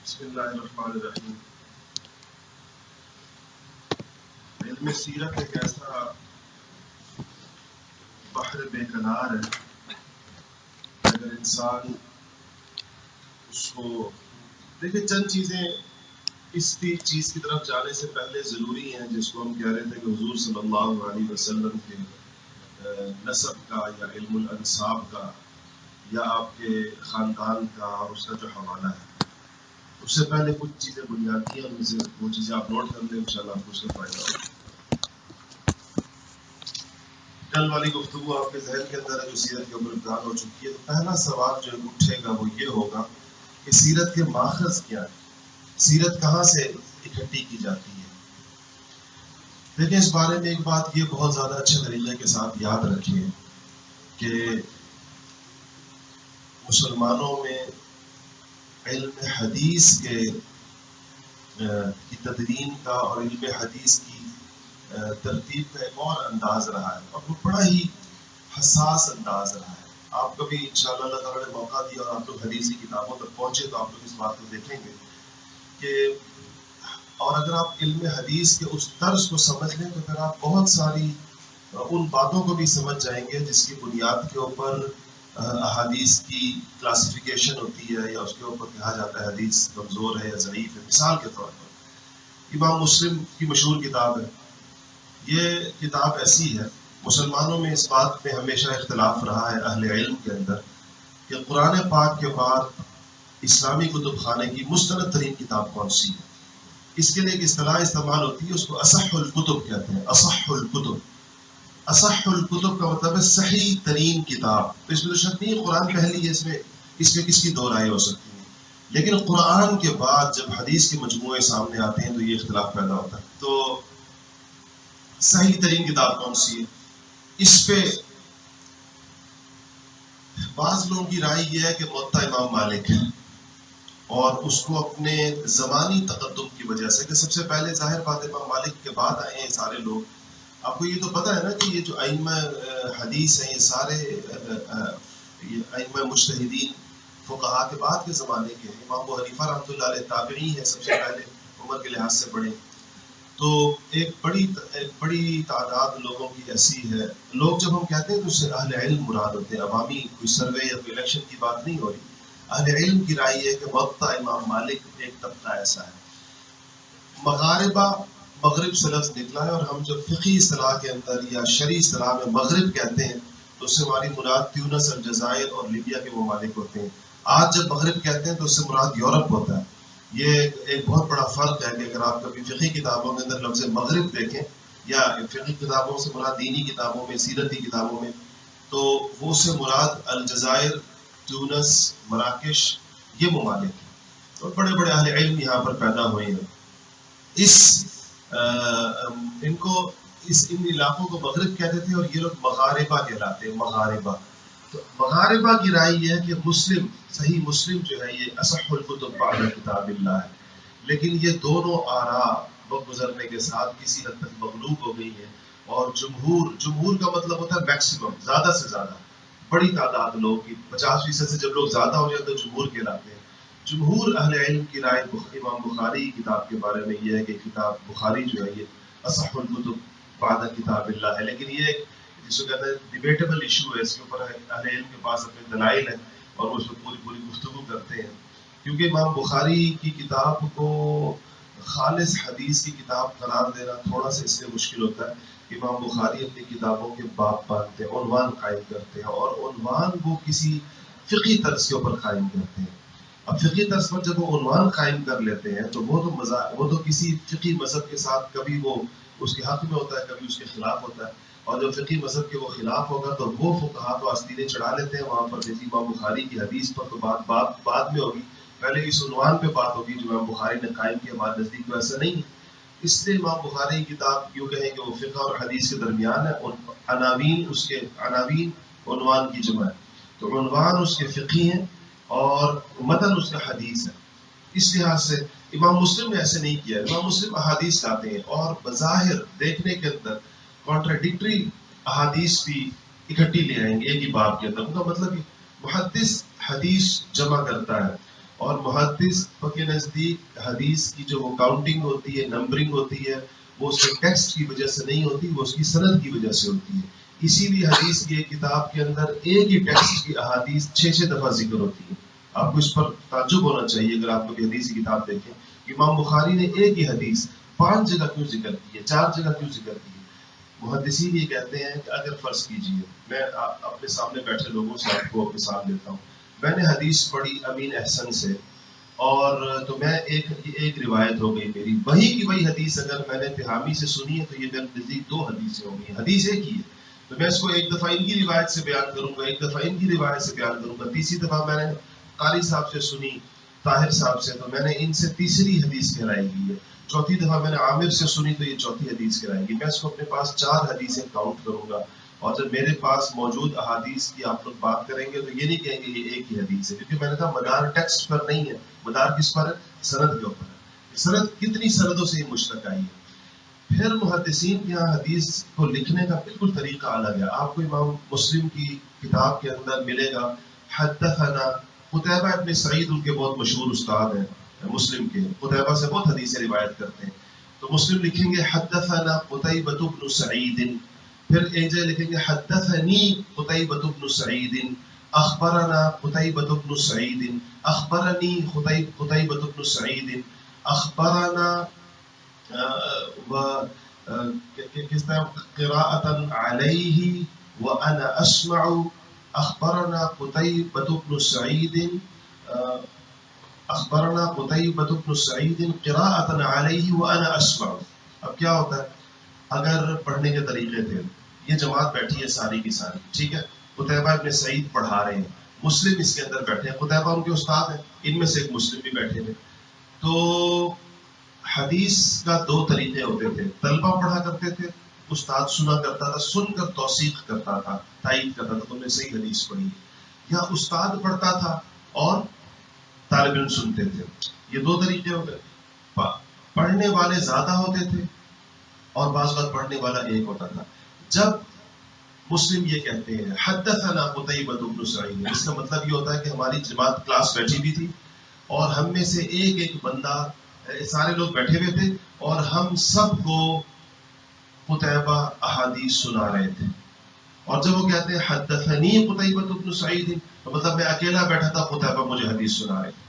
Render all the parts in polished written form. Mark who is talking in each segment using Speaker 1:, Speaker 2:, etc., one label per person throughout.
Speaker 1: بسم اللہ الرحمن الرحیم۔ علم سیرت ایک ایسا بحر بے کنار ہے، اگر انسان اس کو دیکھیں، چند چیزیں اس چیز کی طرف جانے سے پہلے ضروری ہیں، جس کو ہم کہہ رہے تھے کہ حضور صلی اللہ علیہ وسلم کے نسب کا یا علم الانساب کا یا آپ کے خاندان کا اور اس کا جو حوالہ ہے، اس سے پہلے کچھ چیزیں بنیادی ہیں، ان میں سے وہ چیزیں آپ نوٹ کر لیں، انشاءاللہ آپ کو اس کا فائدہ ہوگا۔ کل والی گفتگو آپ کے ذہن کے اندر ہے جو سیرت کے اوپر بیان ہو چکی ہے، تو پہلا سوال جو اٹھے گا وہ یہ ہوگا کہ سیرت کے ماخذ کیا ہے، سیرت کہاں سے اکٹھی کی جاتی ہے۔ لیکن اس بارے میں ایک بات یہ بہت زیادہ اچھے طریقے کے ساتھ یاد رکھیں کہ مسلمانوں میں علم حدیث کی تدوین کا اور علم حدیث کی ترتیب کا ایک اور انداز رہا ہے، اور وہ بڑا ہی حساس انداز رہا ہے۔ آپ کبھی انشاءاللہ اللہ تعالیٰ نے موقع دیا اور آپ لوگ حدیثی کتابوں تک پہنچے تو آپ لوگ اس بات کو دیکھیں گے کہ اور اگر آپ علم حدیث کے اس طرز کو سمجھ لیں تو پھر آپ بہت ساری ان باتوں کو بھی سمجھ جائیں گے جس کی بنیاد کے اوپر احادیث کی کلاسیفیکیشن ہوتی ہے، یا اس کے اوپر کہا جاتا ہے حدیث کمزور ہے یا ضعیف ہے۔ مثال کے طور پر امام مسلم کی مشہور کتاب ہے، یہ کتاب ایسی ہے، مسلمانوں میں اس بات میں ہمیشہ اختلاف رہا ہے اہل علم کے اندر کہ قرآن پاک کے بعد اسلامی کتب خانے کی مستند ترین کتاب کون سی ہے۔ اس کے لیے ایک اصطلاح استعمال ہوتی ہے، اس کو اصح الکتب کہتے ہیں۔ اصح الکتب، اصح الکتب کا مطلب ہے صحیح ترین کتاب۔ تو اس میں تو شک نہیں قرآن پہلی ہے، اس میں کس کی دو رائے ہو سکتی ہے، لیکن قرآن کے بعد جب حدیث کے مجموعے سامنے آتے ہیں تو یہ اختلاف پیدا ہوتا ہے۔ تو صحیح ترین کتاب کون سی ہے، اس پہ بعض لوگوں کی رائے یہ ہے کہ موطا امام مالک ہے، اور اس کو اپنے زمانی تقدم کی وجہ سے کہ سب سے پہلے ظاہر بات امام مالک کے بعد آئے ہیں سارے لوگ۔ آپ کو یہ تو پتہ ہے نا کہ یہ جو ائمہ حدیث ہیں، یہ سارے ائمہ مجتہدین فقہا کے بعد کے زمانے کے ہیں۔ امام ابو حنیفہ رحمۃ اللہ علیہ تابعی ہیں، سب سے پہلے عمر کے لحاظ سے بڑے۔ تو ایک بڑی تعداد لوگوں کی ایسی ہے، لوگ جب ہم کہتے ہیں تو اس سے اہل علم مراد ہوتے ہیں، عوامی کوئی سروے یا کوئی الیکشن کی بات نہیں ہو رہی۔ اہل علم کی رائے ہے کہ موطا امام مالک ایک طبقہ ایسا ہے۔ مغاربہ مغرب سے لفظ نکلا ہے، اور ہم جب فقہی اصطلاح کے اندر یا شرعی اصطلاح میں مغرب کہتے ہیں تو اس سے ہماری مراد تیونس، الجزائر اور لیبیا کے ممالک ہوتے ہیں۔ آج جب مغرب کہتے ہیں تو اس سے مراد یورپ ہوتا ہے۔ یہ ایک بہت بڑا فرق ہے کہ اگر آپ کبھی فقہی کتابوں کے اندر لفظ مغرب دیکھیں، یا فقہی کتابوں سے مراد دینی کتابوں میں، سیرتی کتابوں میں، تو وہ سے مراد الجزائر، تیونس، مراکش، یہ ممالک ہیں، اور بڑے بڑے اہل علم یہاں پر پیدا ہوئے ہیں۔ ان علاقوں کو مغرب کہتے تھے، اور یہ لوگ مغاربہ کہلاتے ہیں، مغاربہ۔ تو مغاربہ کی رائے یہ ہے کہ مسلم، صحیح مسلم جو ہے یہ اصح الکتب بعد کتاب اللہ ہے، لیکن یہ دونوں آراء وقت گزرنے کے ساتھ کسی حد تک مغلوب ہو گئی ہیں، اور جمہور کا مطلب ہوتا ہے میکسیمم، زیادہ سے زیادہ، بڑی تعداد لوگ کی 50% سے جب لوگ زیادہ ہو جائے تو جمہور کہلاتے ہیں۔ جمہور اہل علم کی رائے امام بخاری کتاب کے بارے میں یہ ہے کہ کتاب بخاری جو ہے یہ اصح الکتب بعد کتاب اللہ ہے، لیکن یہ جس کو کہتے ہیں ڈیبیٹیبل ایشو ہے، اس کے اوپر اہل علم کے پاس اپنے دلائل ہیں اور وہ اس پہ پوری گفتگو کرتے ہیں، کیونکہ امام بخاری کی کتاب کو خالص حدیث کی کتاب قرار دینا تھوڑا سا اس لیے مشکل ہوتا ہے۔ امام بخاری اپنی کتابوں کے باب باندھتے ہیں، عنوان قائم کرتے ہیں، اور عنوان وہ کسی فقہی طرز کے اوپر قائم کرتے ہیں۔ اب فقہی طرز پر جب وہ عنوان قائم کر لیتے ہیں تو وہ تو کسی فقہی مذہب کے ساتھ کبھی وہ اس کے حق میں ہوتا ہے، کبھی اس کے خلاف ہوتا ہے، اور جب فقہی مذہب کے وہ خلاف ہوگا تو وہ فقہا تو آستینیں چڑھا لیتے ہیں وہاں پر، جیسے امام بخاری کی حدیث پر تو بات بعد میں ہوگی، پہلے اس عنوان پہ بات ہوگی جو امام بخاری نے قائم کیا۔ ہمارے نزدیک تو ایسا نہیں ہے، اس لیے امام بخاری کی کتاب یوں کہیں کہ وہ فقہ اور حدیث کے درمیان ہے، اور عناوین عنوان کی جمع ہے، تو عنوان اس کے فقہی ہیں اور متن اس کا حدیث ہے۔ اس لحاظ سے امام مسلم نے ایسے نہیں کیا۔ امام مسلم احادیث لاتے ہیں، اور بظاہر دیکھنے کے اندر کانٹراڈکٹری احادیث بھی اکٹھی لے آئیں گے ایک ہی باب کے اندر۔ ان کا مطلب محدث حدیث جمع کرتا ہے اور محدث کے نزدیک حدیث کی جو وہ کاؤنٹنگ ہوتی ہے، نمبرنگ ہوتی ہے، وہ اس کے ٹیکسٹ کی وجہ سے نہیں ہوتی، وہ اس کی سند کی وجہ سے ہوتی ہے. اسی لیے حدیث کی ایک کتاب کے اندر ایک ہی ٹیکسٹ کی احادیث 6 دفعہ ذکر ہوتی ہے. آپ کو اس پر تعجب ہونا چاہیے اگر آپ کبھی حدیث کی کتاب دیکھیں. امام بخاری نے ایک ہی حدیث 5 جگہ کیوں ذکر کی ہے، 4 جگہ کیوں ذکر کی ہے؟ محدثین یہ کہتے ہیں کہ اگر فرض کیجیے، میں اپنے سامنے بیٹھے لوگوں سے آپ کو مثال دیتا ہوں. میں نے حدیث پڑھی امین احسن سے، اور تو میں ایک روایت ہو گئی میری، وہی کی وہی حدیث اگر میں نے تہامی سے سنی ہے تو یہ میرے نزدیک 2 حدیثیں ہو گئی. حدیث ایک ہی ہے، تو میں اس کو ایک دفعہ ان کی روایت سے بیان کروں گا، ایک دفعہ ان کی روایت سے بیان کروں گا، تیسری دفعہ میں نے قاری صاحب سے سنی، طاہر صاحب سے، تو میں نے ان سے تیسری حدیث کہلائی گئی ہے. چوتھی دفعہ میں نے عامر سے سنی تو یہ چوتھی حدیث کہلائے گی. میں اس کو اپنے پاس 4 حدیثیں کاؤنٹ کروں گا، اور جب میرے پاس موجود احادیث کی آپ لوگ بات کریں گے تو یہ نہیں کہیں گے یہ ایک ہی حدیث ہے، کیونکہ میں نے کہا مدار ٹیکسٹ پر نہیں ہے، مدار کس پر ہے؟ سند کے اوپر ہے. سند کتنی سندوں سے یہ مشتق آئی ہے. پھر محدثین کے یہاں حدیث کو لکھنے کا بالکل طریقہ الگ ہے. آپ کو امام مسلم کی کتاب کے اندر ملے گا حدثنا قتیبہ ابن سعید، ان کے بہت مشہور استاد ہیں مسلم کے، قتیبہ سے بہت حدیثیں روایت کرتے ہیں. تو مسلم لکھیں گے حدثنا قتیبہ بن سعید، پھر ایک جگہ لکھیں گے حدثنی قتیبہ بن سعید، اخبرنا قتیبہ بن سعید، اخبرنی قتیبہ بن سعید، اخبرنا کس طرح قراءة عليه وأنا أسمع، أخبرنا قتيبة بن سعيد، أخبرنا قتيبة بن سعيد قراءة عليه وأنا أسمع. اب کیا ہوتا ہے اگر پڑھنے کے طریقے تھے، یہ جماعت بیٹھی ہے ساری کی ساری، ٹھیک ہے، قتیبہ ابن سعید پڑھا رہے ہیں، مسلم اس کے اندر بیٹھے ہیں، قتیبہ ان کے استاد ہیں، ان میں سے ایک مسلم بھی بیٹھے ہیں. تو حدیث کا 2 طریقے ہوتے تھے، طلبہ پڑھا کرتے تھے، استاد سنا کرتا تھا، سن کر توثیق کرتا تھا، تائید کرتا تھا تم نے صحیح حدیث پڑھی ہے، یا استاد پڑھتا تھا اور طالب علم سنتے تھے. یہ 2 طریقے ہو گئے. پڑھنے والے زیادہ ہوتے تھے اور بعض وقت پڑھنے والا ایک ہوتا تھا. جب مسلم یہ کہتے ہیں حدثنا قتیبہ بن سعید، اس کا مطلب یہ ہوتا ہے کہ ہماری جماعت کلاس بیٹھی بھی تھی اور ہم میں سے ایک ایک بندہ، سارے لوگ بیٹھے ہوئے تھے اور ہم سب کو قتیبہ احادیث سنا رہے تھے. اور جب وہ کہتے ہیں حدثنی قتیبہ بن سعید، تو مطلب میں اکیلا بیٹھا تھا، قتیبہ مجھے حدیث سنا رہے تھے.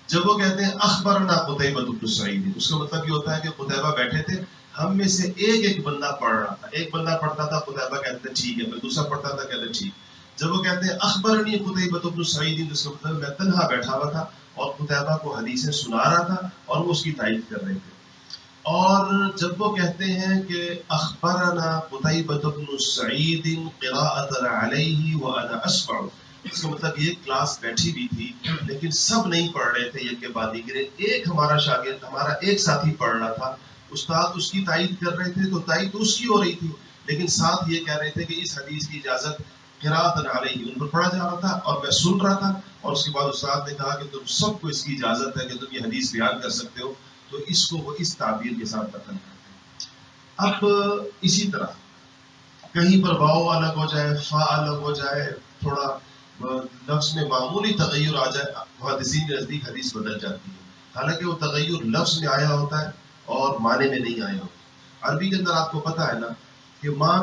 Speaker 1: جب وہ کہتے ہیں اخبرنا قتیبہ بن سعید، اس کا مطلب یہ ہوتا ہے کہ قتیبہ بیٹھے تھے، ہم میں سے ایک ایک بندہ پڑھ رہا تھا، ایک بندہ پڑھتا تھا، قتیبہ کہتے ہیں ٹھیک ہے، پھر دوسرا پڑھتا تھا، کہتے ہیں ٹھیک. جب وہ کہتے ہیں اخبرنی قتیبہ بن سعید، اس کا مطلب میں تنہا بیٹھا ہوا تھا اور قتیبہ کو حدیثیں سنا رہا تھا اور وہ اس کی تائید کر رہے تھے. اور جب وہ کہتے ہیں کہ اخبرنا قتیبہ بن سعید قراءۃ علیہ وانا اسمع، اس کا مطلب یہ کلاس بیٹھی بھی تھی لیکن سب نہیں پڑھ رہے تھے یک بانی گرے، ایک ہمارا شاگرد، ہمارا ایک ساتھی پڑھ رہا تھا، استاد اس کی تائید کر رہے تھے تو تائید تو اس کی ہو رہی تھی، لیکن ساتھ یہ کہہ رہے تھے کہ اس حدیث کی اجازت قراءۃ علیہ، ان پر پڑھا جا رہا تھا اور میں سن رہا تھا. اور اس کے بعد استاد نے کہا کہ تم سب کو اس کی اجازت ہے کہ تم یہ حدیث بیان کر سکتے ہو، تو اس کو وہ اس تعبیر کے ساتھ دفن کرتے ہیں. اب اسی طرح کہیں پر واو الگ ہو جائے، فا الگ ہو جائے، تھوڑا لفظ میں معمولی تغیر آ جائے، محدثین کے نزدیک حدیث بدل جاتی ہے، حالانکہ وہ تغیر لفظ میں آیا ہوتا ہے اور معنی میں نہیں آیا ہوتا. عربی کے اندر آپ کو پتا ہے نا کہ ماں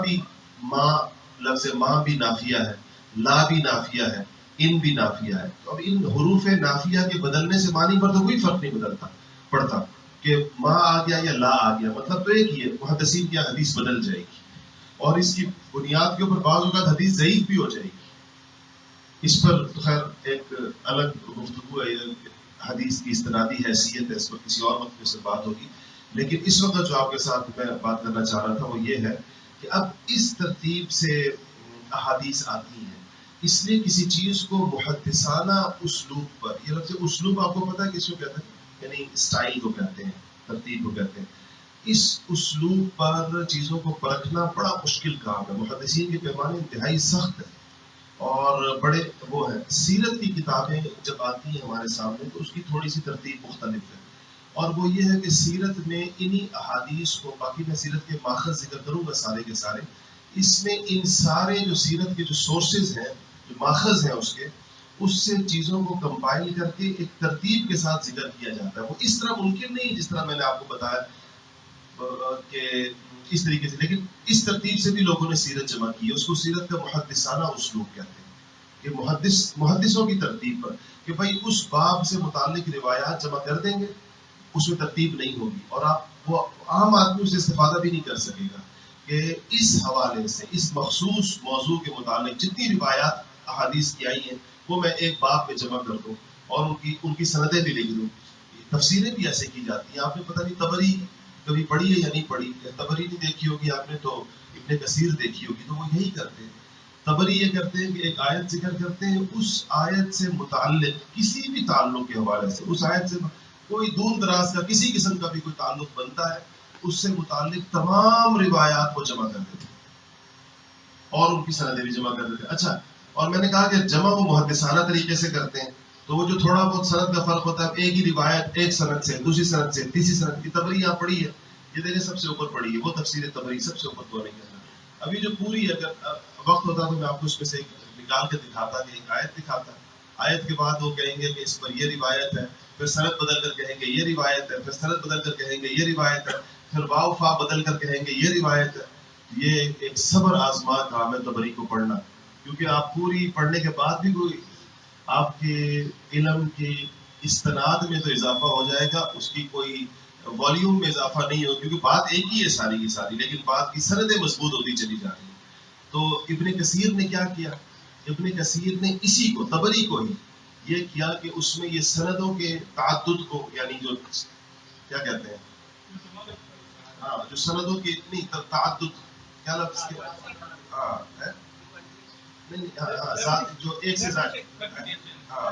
Speaker 1: لفظ ماں بھی نافیہ ہے، لا بھی نافیہ ہے، ان بھی نافیہ ہے. تو اب ان حروف نافیہ کے بدلنے سے معنی پر تو کوئی فرق نہیں بدلتا پڑتا کہ ماں آ گیا یا لا آ گیا، مطلب تو ایک ہی ہے، محدثین کی حدیث بدل جائے گی اور اس کی بنیاد کے اوپر بعض اوقات حدیث ضعیف بھی ہو جائے گی. اس پر تو خیر ایک الگ گفتگو ہے، حدیث کی استنادی حیثیت ہے، اس پر کسی اور وقت میں سے بات ہوگی. لیکن اس وقت جو آپ کے ساتھ میں بات کرنا چاہ رہا تھا وہ یہ ہے کہ اب اس ترتیب سے احادیث آتی ہیں، اس لیے کسی چیز کو محدثانہ اسلوب پر، یہ لفظ اسلوب آپ کو پتا ہے کس کو کہتے ہیں؟ یعنی اسٹائل کو کہتے ہیں، ترتیب کو کہتے ہیں. اس اسلوب پر چیزوں کو پرکھنا بڑا مشکل کام ہے. محدثین کے پیمانے انتہائی سخت ہے اور بڑے وہ ہیں. سیرت کی کتابیں جب آتی ہیں ہمارے سامنے تو اس کی تھوڑی سی ترتیب مختلف ہے، اور وہ یہ ہے کہ سیرت میں انہی احادیث کو، باقی میں سیرت کے ماخذ ذکر کروں گا سارے کے سارے، اس میں ان سارے جو سیرت کے جو سورسز ہیں، جو ماخذ ہیں اس کے، اس سے چیزوں کو کمپائل کر کے ایک ترتیب کے ساتھ ذکر کیا جاتا ہے. وہ اس طرح ممکن نہیں جس طرح میں نے آپ کو بتایا کہ اس طریقے سے، لیکن اس ترتیب سے بھی لوگوں نے سیرت جمع کی ہے. اس کو سیرت کا محدثانہ اسلوب کہتے ہیں کہ محدثوں کی ترتیب پر کہ بھائی اس باب سے متعلق روایات جمع کر دیں گے، اس میں ترتیب نہیں ہوگی اور آپ وہ عام آدمی اس سے استفادہ بھی نہیں کر سکے گا کہ اس حوالے سے اس مخصوص موضوع کے متعلق جتنی روایات احادیث کی آئی ہیں وہ میں ایک باب میں جمع کر دوں اور ان کی سندیں بھی لکھ دوں. تفسیریں بھی ایسے کی جاتی ہیں. آپ نے پتہ نہیں تبری کبھی پڑھی ہے یا نہیں پڑھی، تبری نہیں دیکھی ہوگی آپ نے تو ابن کثیر دیکھی ہوگی. تو وہ یہی کرتے ہیں. تبری یہ کرتے ہیں کہ ایک آیت ذکر کرتے ہیں، اس آیت سے متعلق کسی بھی تعلق کے حوالے سے، اس آیت سے کوئی دور دراز کا کسی قسم کا بھی کوئی تعلق بنتا ہے، اس سے متعلق تمام روایات کو جمع کر دیتے اور ان کی سندیں بھی جمع کر دیتے. اچھا، اور میں نے کہا کہ جمع وہ محدثانہ طریقے سے کرتے ہیں، تو وہ جو تھوڑا بہت سند کا فرق ہوتا ہے، ایک ہی روایت ایک سند سے، دوسری سند سے، تیسری سند کی. تبری یہاں پڑھی ہے، یہ دیکھیں سب سے اوپر پڑھی ہے، وہ تفسیر تبری سب سے اوپر تو نہیں کرنا. ابھی جو پوری اگر وقت ہوتا تو میں آپ کو اس میں سے نکال کے دکھاتا کہ ایک آیت دکھاتا. آیت کے بعد وہ کہیں گے کہ اس پر یہ روایت ہے، پھر سند بدل کر کہیں گے یہ روایت ہے، پھر سند بدل کر کہیں گے یہ روایت ہے، پھر واو فا بدل کر کہیں گے یہ روایت ہے. یہ ایک صبر آزما کام ہے تبری کو پڑھنا، کیونکہ آپ پوری پڑھنے کے بعد بھی کوئی آپ کے علم کی استناد میں تو اضافہ ہو جائے گا، اس کی کوئی والیوم میں اضافہ نہیں ہو، کیونکہ بات ایک ہی ہے ساری کی ساری، لیکن بات کی سندیں مضبوط ہوتی چلی جا رہی ہیں. تو ابن کثیر نے کیا کیا؟ ابن کثیر نے اسی کو تبری کو ہی یہ کیا کہ اس میں یہ سندوں کے تعدد کو، یعنی جو کیا کہتے ہیں، ہاں جو سندوں کی اتنی تعدد، کیا لفظ کے ہاں ہے نہیں، ہاں جو ایک سے زیادہ، ہاں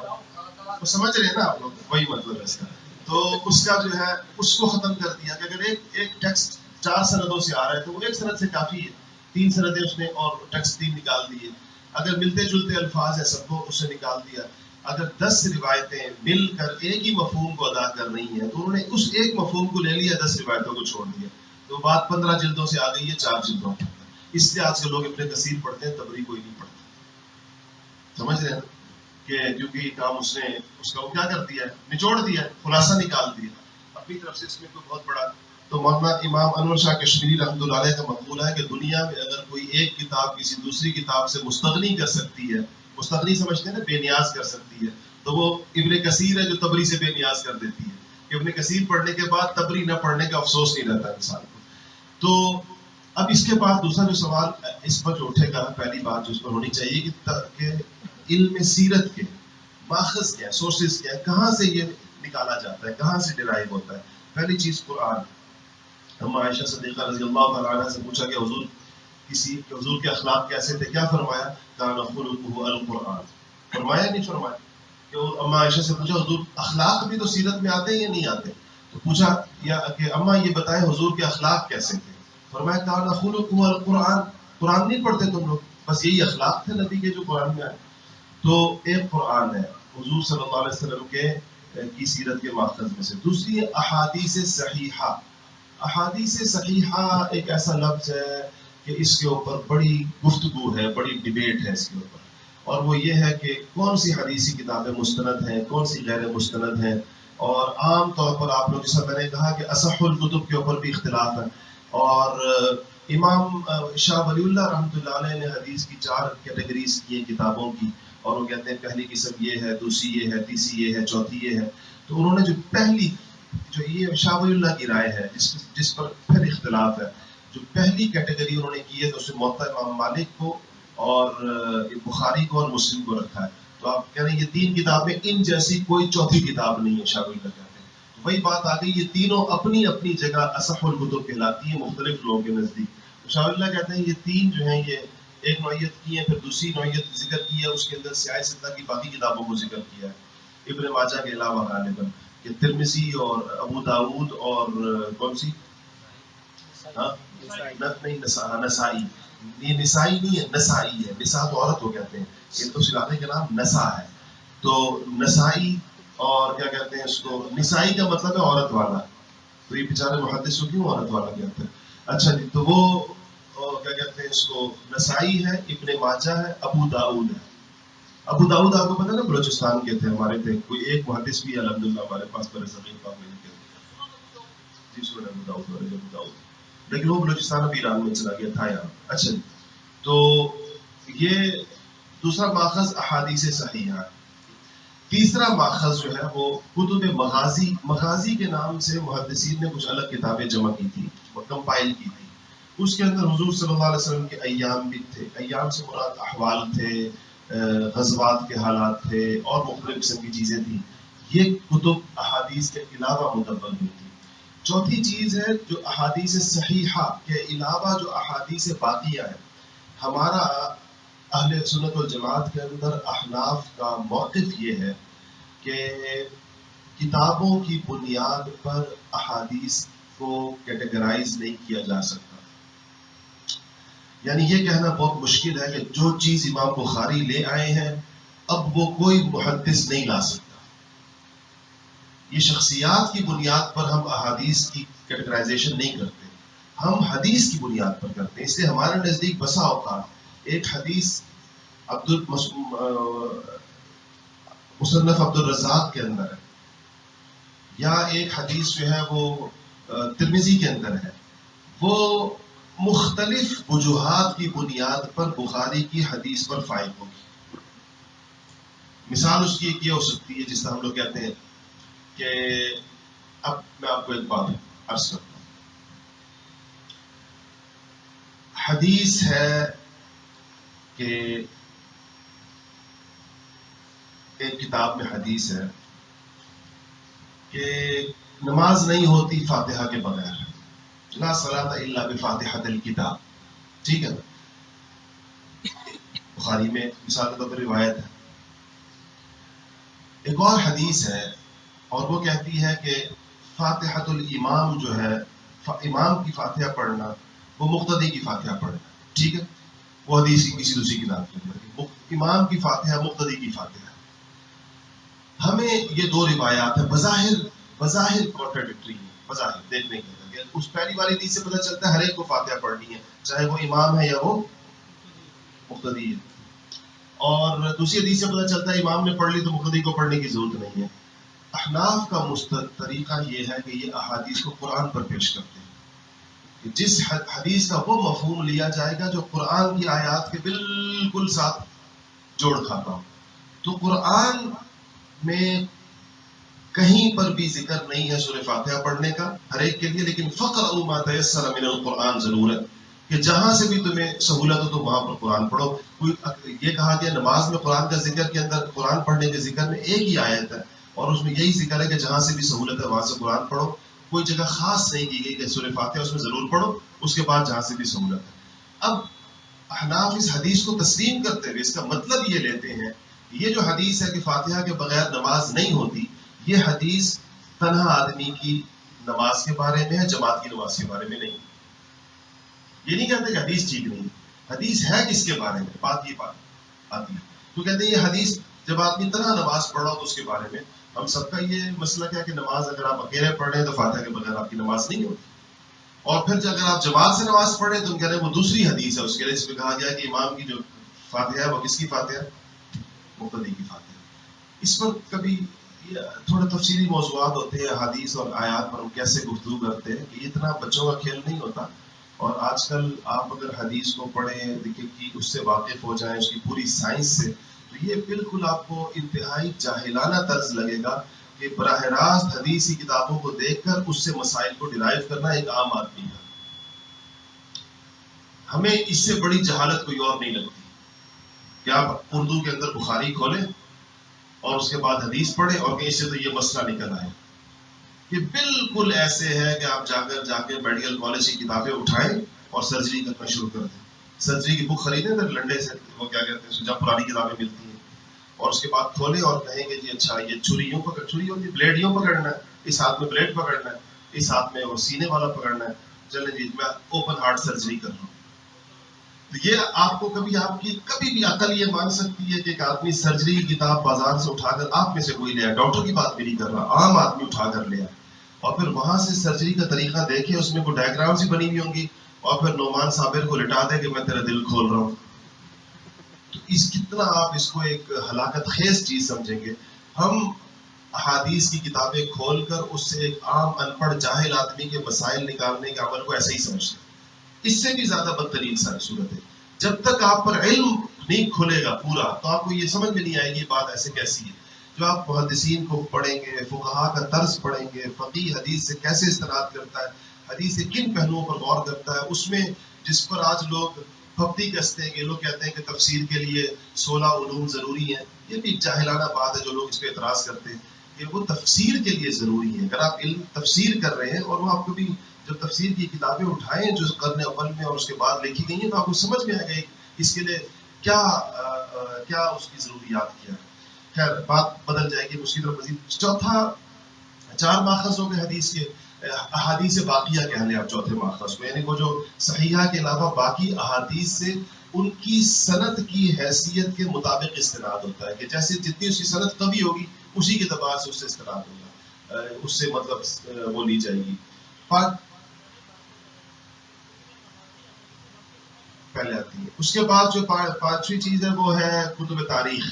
Speaker 1: وہ سمجھ رہے ہیں نا آپ لوگ، وہی مطلب ہے اس کا. تو اس کا جو ہے اس کو ختم کر دیا کہ اگر ایک ٹیکسٹ 4 سندوں سے آ رہا ہے تو وہ ایک سند سے کافی ہے. 3 سندیں اس نے اور ٹیکسٹ 3 نکال دیے. اگر ملتے جلتے الفاظ ہیں سب کو اس سے نکال دیا. اگر 10 روایتیں مل کر ایک ہی مفہوم کو ادا کر رہی ہیں تو انہوں نے اس ایک مفہوم کو لے لیا، 10 روایتوں کو چھوڑ دیا. تو بات 15 جلدوں سے آ گئی ہے 4 جلدوں میں. اس لیے آج کے لوگ ابن کثیر پڑھتے ہیں، تبری کوئی نہیں پڑھتے. سمجھ رہے ہیں کہ کیونکہ یہ کام اس نے اس کا وہ کیا کر دیا ہے، نچوڑ دیا ہے، خلاصہ نکال دیا اپنی طرف سے. اس میں کوئی بہت بڑا تو مولانا امام انور شاہ کشمیری رحمۃ اللہ علیہ کا مقولہ ہے کہ دنیا میں اگر کوئی ایک کتاب کسی دوسری کتاب سے مستغنی کر سکتی ہے، مستغنی سمجھتے ہیں نا، بے نیاز کر سکتی ہے، تو وہ ابن کثیر ہے جو تبری سے بے نیاز کر دیتی ہے. کہ ابن کثیر پڑھنے کے بعد تبری نہ پڑھنے کا افسوس نہیں رہتا انسان کو. تو اب اس کے بعد دوسرا جو سوال اس پر جو اٹھے گا، پہلی بات جو اس پر ہونی چاہیے کہ علم سیرت کے ماخذ کیا ہے، سورسز کیا ہے، کہاں سے یہ نکالا جاتا ہے، کہاں سے ڈرائیو ہوتا ہے. پہلی چیز قرآن. اما عائشہ صدیقہ رضی اللہ تعالیٰ عنہ سے پوچھا کہ حضور کے اخلاق کیسے تھے، کیا فرمایا؟ کان خلقہ القرآن. فرمایا نہیں فرمایا کہ اما عائشہ سے پوچھا حضور اخلاق بھی تو سیرت میں آتے ہیں یا نہیں آتے؟ تو پوچھا یا کہ اما یہ بتائیں حضور کے اخلاق کیسے تھے؟ فرمایا کان خلقہ القرآن. قرآن نہیں پڑھتے تم لوگ، بس یہی اخلاق تھے نبی کے جو قرآن میں آئے. تو ایک قرآن ہے حضور صلی اللہ علیہ وسلم کی سیرت کے ماخذ میں سے. دوسری ہے احادیث صحیحہ. احادیث صحیحہ ایک ایسا لفظ ہے کہ اس کے اوپر بڑی گفتگو ہے، بڑی ڈیبیٹ ہے اس کے اوپر، اور وہ یہ ہے کہ کون سی حدیثی کتابیں مستند ہیں، کون سی غیر مستند ہیں. اور عام طور پر آپ لوگ جیسا میں نے کہا کہ اصح الکتب کے اوپر بھی اختلاف ہے. اور امام شاہ ولی اللہ رحمۃ اللہ علیہ نے حدیث کی 4 کیٹیگریز کی ہیں کتابوں کی، اور وہ کہتے ہیں پہلی قسم یہ ہے، دوسری یہ ہے، تیسری یہ ہے، چوتھی یہ ہے. تو انہوں نے جو یہ شاہ ولی اللہ کی رائے ہے جس پر پھر اختلاف ہے، جو پہلی کیٹیگری انہوں نے کی ہے تو اس میں موطا امام مالک کو اور بخاری کو اور مسلم کو رکھا ہے. تو آپ کہہ رہے ہیں یہ 3 کتابیں ان جیسی کوئی چوتھی کتاب نہیں ہے، شاہ ولی اللہ کہتے ہیں. وہی بات آ گئی، یہ تینوں اپنی اپنی جگہ اصح الکتب کہلاتی ہیں مختلف لوگوں کے نزدیک. شاہ ولی اللہ کہتے ہیں یہ 3 جو ہیں یہ ایک نوعیت کی ہے، پھر دوسری نوعیت ذکر کی ہے، اس کے اندر سیاہ ستہ کی باقی کتابوں کو ذکر کیا ہے ابن ماجہ کے علاوہ غالباً. کہ ترمذی اور ابو داؤد اور کون سی نہیں نسائی. یہ نسائی نہیں ہے، نسائی ہے. نسا تو عورت کو کہتے ہیں، یہ تو سلانے کا نام نسا ہے. تو نسائی اور کیا کہتے ہیں اس کو، نسائی کا مطلب ہے عورت والا. تو یہ بیچارے محدث کو کیوں عورت والا کہتے ہیں؟ اچھا جی، تو وہ کیا کہتے ہیں اس کو، نسائی ہے، ابن ماجہ ہے، ابو داؤد ہے. ابو داؤد آپ کو پتا نا بلوچستان کے تھے، ہمارے تھے، کوئی ایک محدث بھی الحمدللہ ہمارے پاس پر صغیر پاک میں کے جی سورہ ابو داؤد اور ابو داؤد، لیکن وہ بلوچستان اب ایران میں چلا گیا تھا یہاں. اچھا جی، تو یہ دوسرا ماخذ احادیث صحیحہ. تیسرا ماخذ جو ہے وہ کتب مغازی. مغازی کے نام سے محدثین نے کچھ الگ کتابیں جمع کی تھی، کمپائل کی تھی. اس کے اندر حضور صلی اللہ علیہ وسلم کے ایام بھی تھے. ایام سے مراد احوال تھے، غزوات کے حالات تھے، اور مختلف قسم کی چیزیں تھیں. یہ کتب احادیث کے علاوہ مدبر ہوئی تھی. چوتھی چیز ہے جو احادیث صحیحہ کے علاوہ جو احادیث باقیہ ہے. ہمارا اہل سنت والجماعت کے اندر احناف کا موقف یہ ہے کہ کتابوں کی بنیاد پر احادیث کو کیٹیگرائز نہیں کیا جا سکتا. یعنی یہ کہنا بہت مشکل ہے کہ جو چیز امام بخاری لے آئے ہیں اب وہ کوئی محدث نہیں لا سکتا. یہ شخصیات کی بنیاد پر ہم احادیث کی کیٹیگرائزیشن نہیں کرتے، ہم حدیث کی بنیاد پر کرتے ہیں. اس لیے ہمارے نزدیک بسا اوقات ایک حدیث مصنف عبد الرزاق کے اندر ہے، یا ایک حدیث جو ہے وہ ترمذی کے اندر ہے، وہ مختلف وجوہات کی بنیاد پر بخاری کی حدیث پر فائد ہوگی. مثال اس کی ایک یہ ہو سکتی ہے جس طرح ہم لوگ کہتے ہیں کہ اب میں آپ کو ایک بات عرض کرتا ہوں. حدیث ہے کہ ایک کتاب میں حدیث ہے کہ نماز نہیں ہوتی فاتحہ کے بغیر، لا صلاۃ الا بفاتحۃ الکتاب. ٹھیک ہے، بخاری میں مثال کے طور پر روایت ہے. ایک اور حدیث ہے اور وہ کہتی ہے کہ فاتحۃ الامام جو ہے، امام کی فاتحہ پڑھنا وہ مقتدی کی فاتحہ پڑھنا. ٹھیک ہے، وہ حدیث کسی دوسری کتاب کے اندر امام کی فاتحہ مقتدی کی فاتحہ. ہمیں یہ دو روایات ہیں بظاہر کانٹراڈکٹری ہیں، بظاہر دیکھنے کے اندر. اس پہلی والی حدیث سے پتہ چلتا ہے ہر ایک کو فاتحہ پڑھنی ہے، چاہے وہ امام ہے یا وہ مقتدی ہے. اور دوسری حدیث سے پتہ چلتا ہے امام نے پڑھ لی تو مقتدی کو پڑھنے کی ضرورت نہیں ہے. احناف کا طریقہ یہ ہے کہ یہ احادیث کو قرآن پر پیش کرتے ہیں کہ جس حدیث کا وہ مفہوم لیا جائے گا جو قرآن کی آیات کے بالکل ساتھ جوڑ کھاتا ہو. تو قرآن میں کہیں پر بھی ذکر نہیں ہے سورہ فاتحہ پڑھنے کا ہر ایک کے لیے، لیکن فقرؤوا ما تیسر من القرآن ضرور ہے کہ جہاں سے بھی تمہیں سہولت ہو تو وہاں پر قرآن پڑھو. کوئی یہ کہا گیا نماز میں قرآن کا ذکر کے اندر قرآن پڑھنے کے ذکر میں ایک ہی آیت ہے اور اس میں یہی ذکر ہے کہ جہاں سے بھی سہولت ہے وہاں سے قرآن پڑھو. کوئی جگہ خاص نہیں کی گئی کہ سورہ فاتحہ اس میں ضرور پڑھو، اس کے بعد جہاں سے بھی سہولت ہے. اب احناف اس حدیث کو تسلیم کرتے ہوئے اس کا مطلب یہ لیتے ہیں یہ جو حدیث ہے کہ فاتحہ کے بغیر نماز نہیں ہوتی، یہ حدیث تنہا آدمی کی نماز کے بارے میں ہے، جماعت کی نماز کے بارے میں نہیں. یہ نہیں کہتے کہ حدیث ٹھیک نہیں، حدیث ہے کس کے بارے میں، بات یہ بات آتی ہے. تو کہتے ہیں یہ حدیث جب آدمی تنہا نماز پڑھ رہا ہو تو اس کے بارے میں. ہم سب کا یہ مسئلہ کیا کہ نماز اگر آپ اکیلے پڑھ رہے ہیں تو فاتحہ کے بغیر آپ کی نماز نہیں ہوتی. اور پھر اگر آپ جماعت سے نماز پڑھ رہے ہیں تو ہم کہہ رہے ہیں وہ دوسری حدیث ہے، اس کے لیے اس میں کہا گیا کہ امام کی جو فاتحہ ہے وہ کس کی فاتحہ ہے، مقتدی کی فاتحہ. اس پر کبھی تھوڑے تفصیلی موضوعات ہوتے ہیں حدیث اور آیات پر ہم کیسے گفتگو کرتے ہیں کہ اتنا بچوں کا کھیل نہیں ہوتا. اور آج کل آپ اگر حدیث کو پڑھیں دیکھیں کہ اس سے واقف ہو جائیں اس کی پوری سائنس سے، تو یہ بالکل آپ کو انتہائی جاہلانہ طرز لگے گا کہ براہ راست حدیثی کتابوں کو دیکھ کر اس سے مسائل کو ڈرائیو کرنا ایک عام آدمی کا. ہمیں اس سے بڑی جہالت کوئی اور نہیں لگتی کہ آپ اردو کے اندر بخاری کھولیں اور اس کے بعد حدیث پڑھیں اور کہیں سے تو یہ مسئلہ نکل آئے. یہ بالکل ایسے ہے کہ آپ جا کے میڈیکل کالج کی کتابیں اٹھائیں اور سرجری کرنا شروع کر دیں. سرجری کی بک خریدیں تو لنڈے سے وہ کیا کہتے ہیں جہاں پرانی کتابیں ملتی ہیں، اور اس کے بعد کھولیں اور کہیں گے جی اچھا یہ چھری ہوتی بلیڈ یوں پکڑنا ہے، اس ہاتھ میں بلیڈ پکڑنا ہے، اس ہاتھ میں وہ سینے والا پکڑنا ہے، چلیں جی میں اوپن ہارٹ سرجری کر رہا ہوں. تو یہ آپ کو کبھی بھی عقل یہ مان سکتی ہے کہ ایک آدمی سرجری کی کتاب بازار سے اٹھا کر آپ میں سے کوئی لے آئے، ڈاکٹر کی بات بھی نہیں کر رہا، عام آدمی اٹھا کر لے آئے اور پھر وہاں سے سرجری کا طریقہ دیکھے، اس میں کوئی ڈائیگرامس ہی بنی ہوئی ہوں گی اور پھر نعمان صابر کو لٹا دے کہ میں تیرا دل کھول رہا ہوں. تو اس کتنا آپ اس کو ایک ہلاکت خیز چیز سمجھیں گے. ہم احادیث کی کتابیں کھول کر اس سے ایک عام ان پڑھ جاہل آدمی کے مسائل نکالنے کے عمل کو ایسے ہی سمجھتے ہیں. اس سے بھی زیادہ بدترین ساری صورت ہے. جب تک آپ پر علم نہیں کھلے گا پورا تو آپ کو یہ سمجھ میں نہیں آئے گی بات ایسے کیسی ہے. جو آپ محدثین کو پڑھیں گے، فقہا کا طرز پڑھیں گے، فقیہ حدیث سے کیسے استناد کرتا ہے، حدیث سے کن پہلوؤں پر غور کرتا ہے، اس میں جس پر آج لوگ پھپتی کستے ہیں کہ لوگ کہتے ہیں کہ تفسیر کے لیے 16 علوم ضروری ہیں. یہ بھی جاہلانہ بات ہے جو لوگ اس پہ اعتراض کرتے ہیں کہ وہ تفسیر کے لیے ضروری ہے. اگر آپ علم تفسیر کر رہے ہیں اور وہ آپ کو بھی جب تفسیر کی کتابیں اٹھائیں جو قرن اول میں اور اس کے بعد لکھی گئی ہیں تو آپ کو سمجھ میں آ گئی اس کے لیے کیا اس کی ضروریات کیا ہے. خیر بات بدل جائے گی اسی طرح مزید. چوتھا 4 ماخذ ہو گئے حدیث کے. احادیث باقیہ کہہ لیں آپ چوتھے ماخذ کو، یعنی وہ جو صحیحہ کے علاوہ باقی احادیث سے ان کی سند کی حیثیت کے مطابق استناد ہوتا ہے کہ جیسے جتنی اس کی سند قوی ہوگی اسی کے اعتبار سے اس سے استناد ہوگا، اس سے مطلب وہ لی جائے گی. پہلے آتی ہے. اس کے بعد جو 5ویں چیز ہے وہ ہے کتب تاریخ.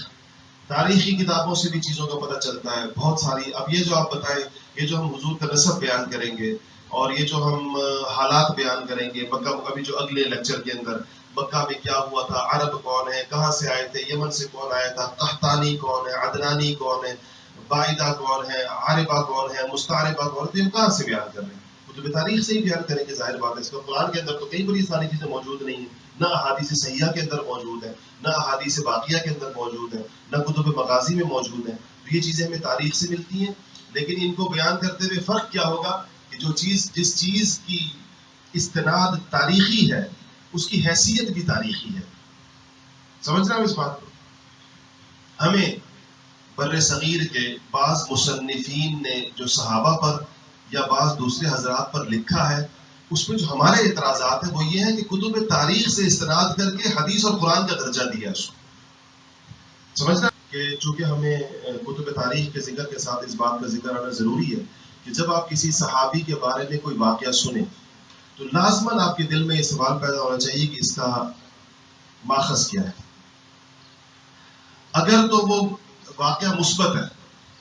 Speaker 1: تاریخی کتابوں سے بھی چیزوں کا پتہ چلتا ہے بہت ساری. اب یہ جو آپ بتائیں، یہ جو ہم حضور کا نسب بیان کریں گے اور یہ جو ہم حالات بیان کریں گے مکہ، ابھی جو اگلے لیکچر کے اندر مکہ میں کیا ہوا تھا، عرب کون ہے، کہاں سے آئے تھے، یمن سے کون آیا تھا، قحطانی کون ہے، عدنانی کون ہے، باعدہ کون ہے، عاربہ کون ہے، مستعربہ کون ہے، تو ہم کہاں سے بیان کر رہے ہیں؟ کتب تاریخ سے ہی بیان کریں گے. ظاہر بات ہے اس کا قرآن کے اندر تو کئی بار یہ ساری چیزیں موجود نہیں ہیں، نہ احادیث صحیحہ کے اندر موجود ہے، نہ احادیث باقیہ کے اندر موجود ہے، نہ کتب مغازی میں موجود ہیں. تو یہ چیزیں ہمیں تاریخ سے ملتی ہیں. لیکن ان کو بیان کرتے ہوئے فرق کیا ہوگا کہ جو چیز جس چیز کی استناد تاریخی ہے اس کی حیثیت بھی تاریخی ہے. سمجھ رہے ہیں اس بات کو؟ ہمیں بر صغیر کے بعض مصنفین نے جو صحابہ پر یا بعض دوسرے حضرات پر لکھا ہے اس میں جو ہمارے اعتراضات ہیں وہ یہ ہے کہ کتب تاریخ سے استناد کر کے حدیث اور قرآن کا درجہ دیا اس کو. سمجھنا کہ چونکہ ہمیں کتب تاریخ کے ذکر کے ساتھ اس بات کا ذکر آنا ضروری ہے کہ جب آپ کسی صحابی کے بارے میں کوئی واقعہ سنیں تو لازماً آپ کے دل میں یہ سوال پیدا ہونا چاہیے کہ اس کا ماخذ کیا ہے. اگر تو وہ واقعہ مثبت ہے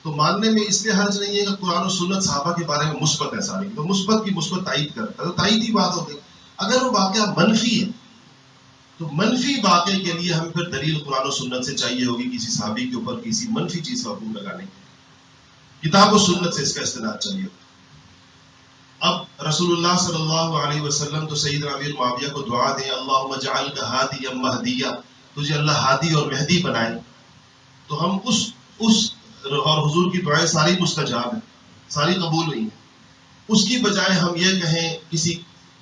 Speaker 1: تو ماننے میں اس لیے حرج نہیں ہے کہ قرآن و سنت صحابہ کے بارے میں مثبت ہے ساری، تو مثبت کی مثبت تائید کرتا ہے تو تائید ہی بات ہوگی. اگر وہ واقعہ منفی ہے تو منفی واقعے کے لیے ہمیں پھر دلیل قرآن و سنت سے چاہیے ہوگی کسی صحابی کے اوپر کسی منفی چیز کا حکم لگانے کی. کتاب و سنت سے اس کا استناد چاہیے. اب رسول اللہ صلی اللہ علیہ وسلم تو سیدنا امیر معاویہ کو دعا دیں اللہم اجعلک ہادیا مہدیا، تجھے اللہ ہادی اور مہدی بنائے. تو ہم اس اور حضور کی دعائیں ساری مستجاب ہیں، ساری قبول ہوئی ہیں. اس کی بجائے ہم یہ کہیں کسی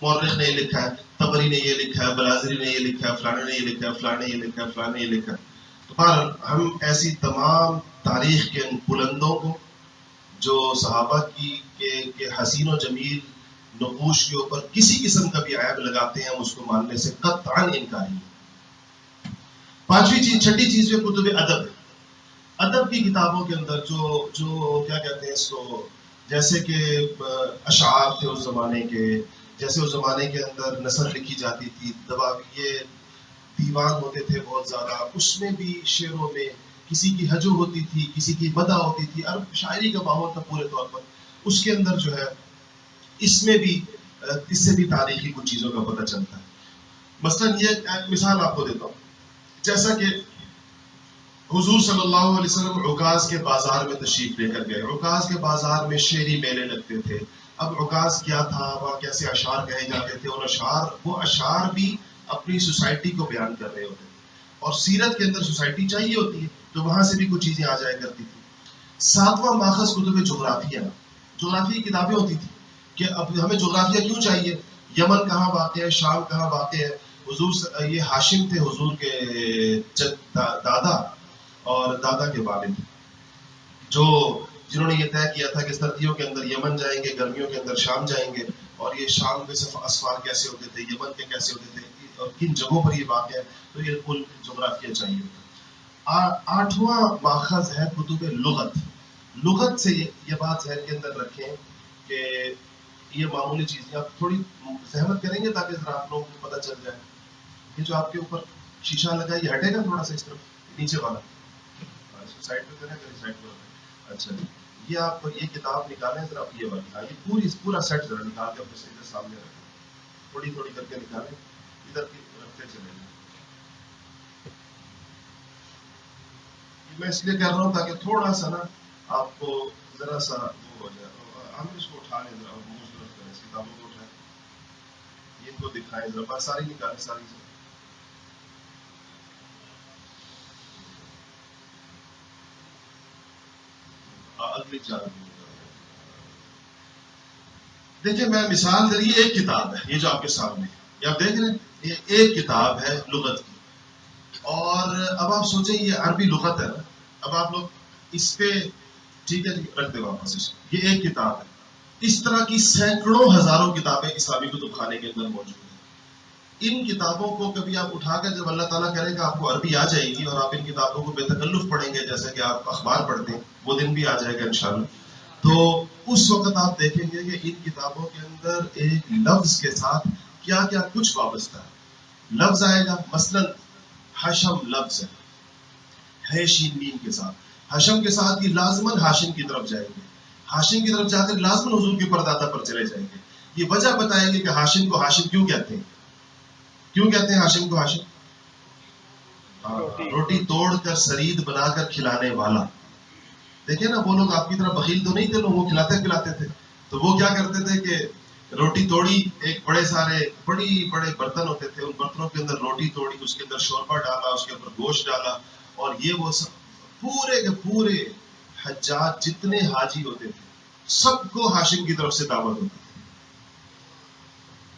Speaker 1: مورخ نے یہ لکھا ہے، طبری نے یہ لکھا ہے، بلازری نے یہ لکھا ہے، فلانے نے یہ لکھا ہے، فلانے نے یہ لکھا ہے، فلانے نے یہ لکھا ہے. تو پر ہم ایسی تمام تاریخ کے ان بلندوں کو جو صحابہ کے حسین و جمیل نقوش کے اوپر کسی قسم کا بھی عیب لگاتے ہیں ہم اس کو ماننے سے قطعاً انکاری ہیں. 5ویں چیز، 6ٹھی چیز میں کتب ادب. ادب کی کتابوں کے اندر جو کیا کہتے ہیں اس کو، جیسے کہ اشعار تھے اس زمانے کے، جیسے اس زمانے کے اندر نثر لکھی جاتی تھی، دواویہ دیوان ہوتے تھے بہت زیادہ، اس میں بھی شعروں میں کسی کی ہجو ہوتی تھی، کسی کی مدح ہوتی تھی، عرب شاعری کا ماحول تھا پورے طور پر. اس کے اندر جو ہے اس میں بھی اس سے بھی تاریخی کچھ چیزوں کا پتہ چلتا ہے. مثلا یہ ایک مثال آپ کو دیتا ہوں. جیسا کہ حضور صلی اللہ علیہ وسلم عکاظ کے بازار میں تشریف لے کر گئے. عکاظ کے بازار میں شعری میلے لگتے تھے. اب عکاظ کیا تھا، وہاں کیسے اشعار کہے جاتے تھے، اور وہ اشعار بھی اپنی سوسائٹی کو بیان کر رہے ہوتے تھے، اور سیرت کے اندر سوسائٹی چاہیے ہوتی ہے تو وہاں سے بھی کچھ چیزیں آ جایا کرتی تھی. 7واں ماخذ کتب جغرافیہ. جغرافی کی کتابیں ہوتی تھی کہ اب ہمیں جغرافیہ کیوں چاہیے، یمن کہاں واقع ہے، شام کہاں واقع ہے. حضور یہ ہاشم تھے حضور کے دادا اور دادا کے والد، جنہوں نے یہ طے کیا تھا کہ سردیوں کے اندر یمن جائیں گے، گرمیوں کے اندر شام جائیں گے. اور یہ شام کے اسفار کیسے ہوتے تھے، یمن کے کیسے ہوتے تھے، اور کن جگہوں پر یہ واقع ہے. تو یہ کل جغرافیہ چاہیے ہوتا. 8واں ماخذ ہے کتب لغت. لغت سے یہ بات ذہن کے اندر رکھیں کہ یہ معمولی چیزیں آپ تھوڑی زحمت کریں گے تاکہ ذرا آپ لوگوں کو پتہ چل جائے. یہ جو آپ کے اوپر شیشہ لگا یہ ہٹے گا تھوڑا سا اس طرف نیچے والا, سائڈ پہ کریں گے سائڈ پہ. اچھا یہ آپ یہ کتاب نکالیں ذرا, یہ والی ہاں یہ پورا سیٹ ذرا نکال کے اپنے سیدھے سامنے رکھیں, تھوڑی تھوڑی کر کے نکالیں, ادھر کی رکھتے چلیں گے. میں اس لیے کہہ رہا ہوں تاکہ تھوڑا سا نا آپ کو ذرا سا وہ ہو جائے. ہم اس کو اٹھا لیں ذرا, مختلف کریں اس کتابوں کو اٹھائیں, ان کو دکھائیں ذرا, بس ساری نکالیں ساری سے. اگلی چار دیکھیں, میں مثال دے رہی ایک کتاب ہے یہ جو آپ کے سامنے یہ آپ دیکھ رہے ہیں, یہ ایک کتاب ہے لغت کی. اور اب آپ سوچیں یہ عربی لغت ہے نا, اب آپ لوگ اس پہ ٹھیک ہے جی رکھ دیں واپس اس کو, یہ ایک کتاب ہے. اس طرح کی سینکڑوں ہزاروں کتابیں اسلامی کتب خانے کے اندر موجود ہیں. ان کتابوں کو کبھی آپ اٹھا کر جب اللہ تعالیٰ کرے گا آپ کو عربی آ جائے گی اور آپ ان کتابوں کو بے تکلف پڑھیں گے جیسے کہ آپ اخبار پڑھتے ہیں, وہ دن بھی آ جائے گا انشاءاللہ. تو اس وقت آپ دیکھیں گے کہ ان کتابوں کے اندر ایک لفظ کے ساتھ کیا کیا کچھ وابستہ ہے. لفظ آئے گا مثلا حشم لفظ ہے شین میم کے ساتھ, حشم کے ساتھ یہ لازماً ہاشم کی طرف جائیں گے, ہاشم کی طرف جا کر لازماً حضور کے پردادا پر چلے جائیں گے. یہ وجہ بتائیں گے کہ ہاشم کو ہاشم کیوں کہتے ہیں, کیوں کہتے ہیں ہاشم کو ہاشم؟ روٹی توڑ کر سرید بنا کر کھلانے والا. دیکھیں نا وہ لوگ آپ کی طرح بخیل تو نہیں تھے, لوگ وہ کھلاتے پلاتے تھے. تو وہ کیا کرتے تھے کہ روٹی توڑی, ایک بڑے برتن ہوتے تھے, ان برتنوں کے اندر روٹی توڑی, اس کے اندر شوربہ ڈالا, اس کے اوپر گوشت ڈالا, اور یہ وہ سب پورے کے پورے حجاج جتنے حاجی ہوتے تھے سب کو ہاشم کی طرف سے دعوت ہوتی تھی,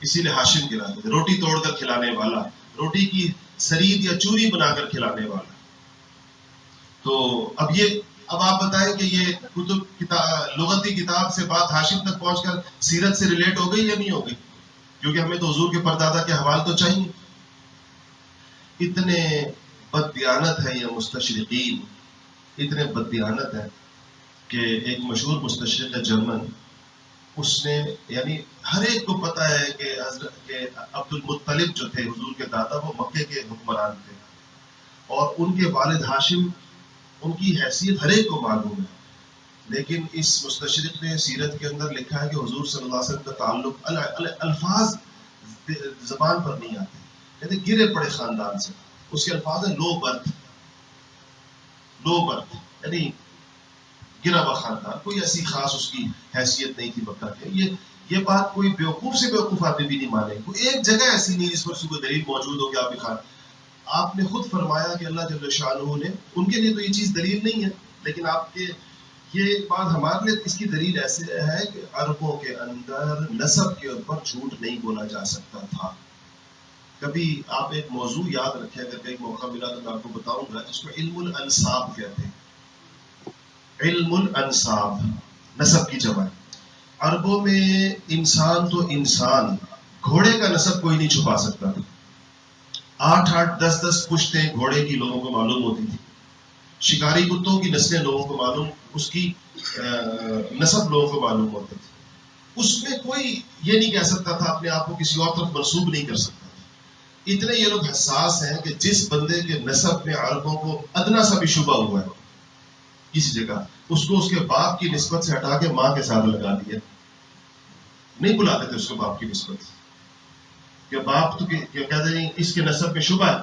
Speaker 1: اسی لیے ہاشم کھلاتے تھے. روٹی توڑ کر کھلانے والا, روٹی کی سرید یا چوری بنا کر کھلانے والا. تو اب آپ بتائیں کہ یہ لغتی کتاب سے بات ہاشم تک پہنچ کر سیرت سے ریلیٹ ہو گئی یا نہیں ہو گئی؟ کیونکہ ہمیں تو حضور کے پردادا کے حوالے تو چاہیے. اتنے بددیانت ہے یہ مستشرقین, اتنے بددیانت ہے کہ ایک مشہور مستشرق ہے جرمن, اس نے یعنی ہر ایک کو پتا ہے کہ عبد المطلب جو تھے حضور کے دادا وہ مکے کے حکمران تھے, اور ان کے والد ہاشم ان کی حیثیت ہر ایک کو معلوم ہے. لیکن اس مستشرق نے سیرت کے اندر لکھا ہے کہ حضور صلی اللہ علیہ وسلم کا تعلق الفاظ زبان پر نہیں آتے, کہتے گرے پڑے خاندان سے. اس کے الفاظ ہیں لو برتھ, یعنی گرا ہوا خاندان, کوئی ایسی خاص اس کی حیثیت نہیں تھی مکہ کے. یہ بات کوئی بیوقوف سے بیوقوف آدمی بھی نہیں مانے. کوئی ایک جگہ ایسی نہیں جس پر کوئی دلیل موجود ہو کہ آپ دکھا. آپ نے خود فرمایا کہ اللہ جل شانہ نے, ان کے لیے تو یہ چیز دلیل نہیں ہے, لیکن آپ کے یہ بات ہمارے لیے اس کی دلیل ایسے ہے کہ عربوں کے اندر نسب کے اوپر جھوٹ نہیں بولا جا سکتا تھا. کبھی آپ ایک موضوع یاد رکھیں, اگر کہیں موقع ملا تو میں آپ کو بتاؤں گا, جس کو علم الانساب کہتے ہیں. علم الانساب نسب کی جمع. عربوں میں انسان تو انسان, گھوڑے کا نسب کوئی نہیں چھپا سکتا تھا. 8 10 پشتیں گھوڑے کی لوگوں کو معلوم ہوتی تھی, شکاری کتوں کی نسلیں لوگوں کو معلوم, اس کی نسب لوگوں کو معلوم ہوتی تھی. اس میں کوئی یہ نہیں کہہ سکتا تھا اپنے آپ کو کسی اور طرف منسوب نہیں کر سکتا تھا. اتنے یہ لوگ حساس ہیں کہ جس بندے کے نسب میں عربوں کو ادنا سا بھی شبہ ہوا ہے کسی جگہ, اس کو اس کے باپ کی نسبت سے ہٹا کے ماں کے ساتھ لگا دیا. نہیں بلاتے تھے اس کو باپ کی نسبت سے, کہ باپ تو کہتے ہیں اس کے نسب میں شبہ ہے,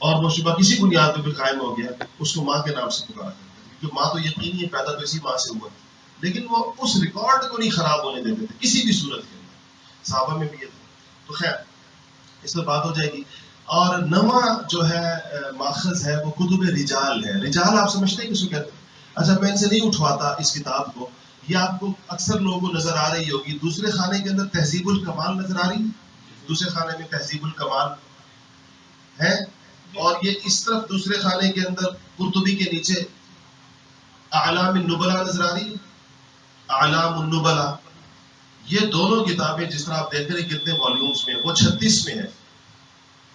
Speaker 1: اور وہ شبہ کسی بنیاد پہ بھی قائم ہو گیا, اس کو ماں کے نام سے پکارا کرتے تھے, کیونکہ ماں تو یقینی ہے پیدا تو اسی ماں سے ہوا. لیکن وہ اس ریکارڈ کو نہیں خراب ہونے دیتے تھے کسی بھی صورت کے اندر. صحابہ میں بھی یہ تھا. تو خیر اس پر بات ہو جائے گی. اور نواں جو ہے ماخذ ہے وہ کتب رجال ہے. رجال آپ سمجھتے ہیں کس کو کہتے ہیں؟ اچھا میں ان سے نہیں اٹھواتا اس کتاب کو, یہ آپ کو اکثر لوگوں کو نظر آ رہی ہوگی. دوسرے خانے کے اندر تہذیب الکمال نظر آ رہی ہے, دوسرے خانے میں تہذیب الکمال ہے, اور یہ اس طرف دوسرے خانے کے اندر قرطبی کے نیچے اعلام النبلا نظر آ رہی ہے. اعلام النبلا یہ دونوں کتابیں جس طرح آپ دیکھ رہے ہیں کتنے والیومز میں, وہ 36 میں ہے,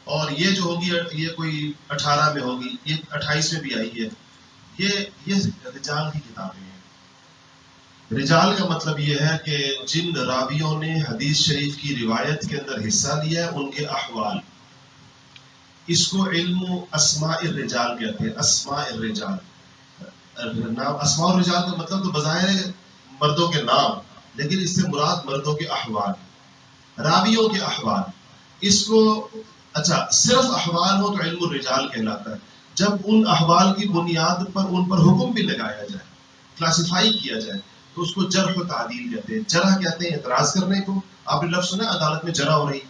Speaker 1: اور یہ جو ہوگی یہ کوئی 18 میں ہوگی, یہ 28 میں بھی آئی ہے. یہ رجال کی کتابیں ہیں. رجال کا مطلب یہ ہے کہ جن راویوں نے حدیث شریف کی روایت کے اندر حصہ لیا ہے ان کے احوال. اس کو علم اسماء الرجال کہتے ہیں. اسماء الرجال، نام اسماء الرجال کا مطلب تو بظاہر ہے مردوں کے نام، لیکن اس سے مراد مردوں کے احوال، راویوں کے احوال. اس کو اچھا صرف احوال ہو تو علم الرجال کہلاتا ہے. جب ان احوال کی بنیاد پر ان پر حکم بھی لگایا جائے، کلاسیفائی کیا جائے، تو اس کو جرح و تعدیل کہتے ہیں. جرح کہتے ہیں اعتراض کرنے کو. آپ نے لفظ سنا عدالت میں جرح ہو رہی،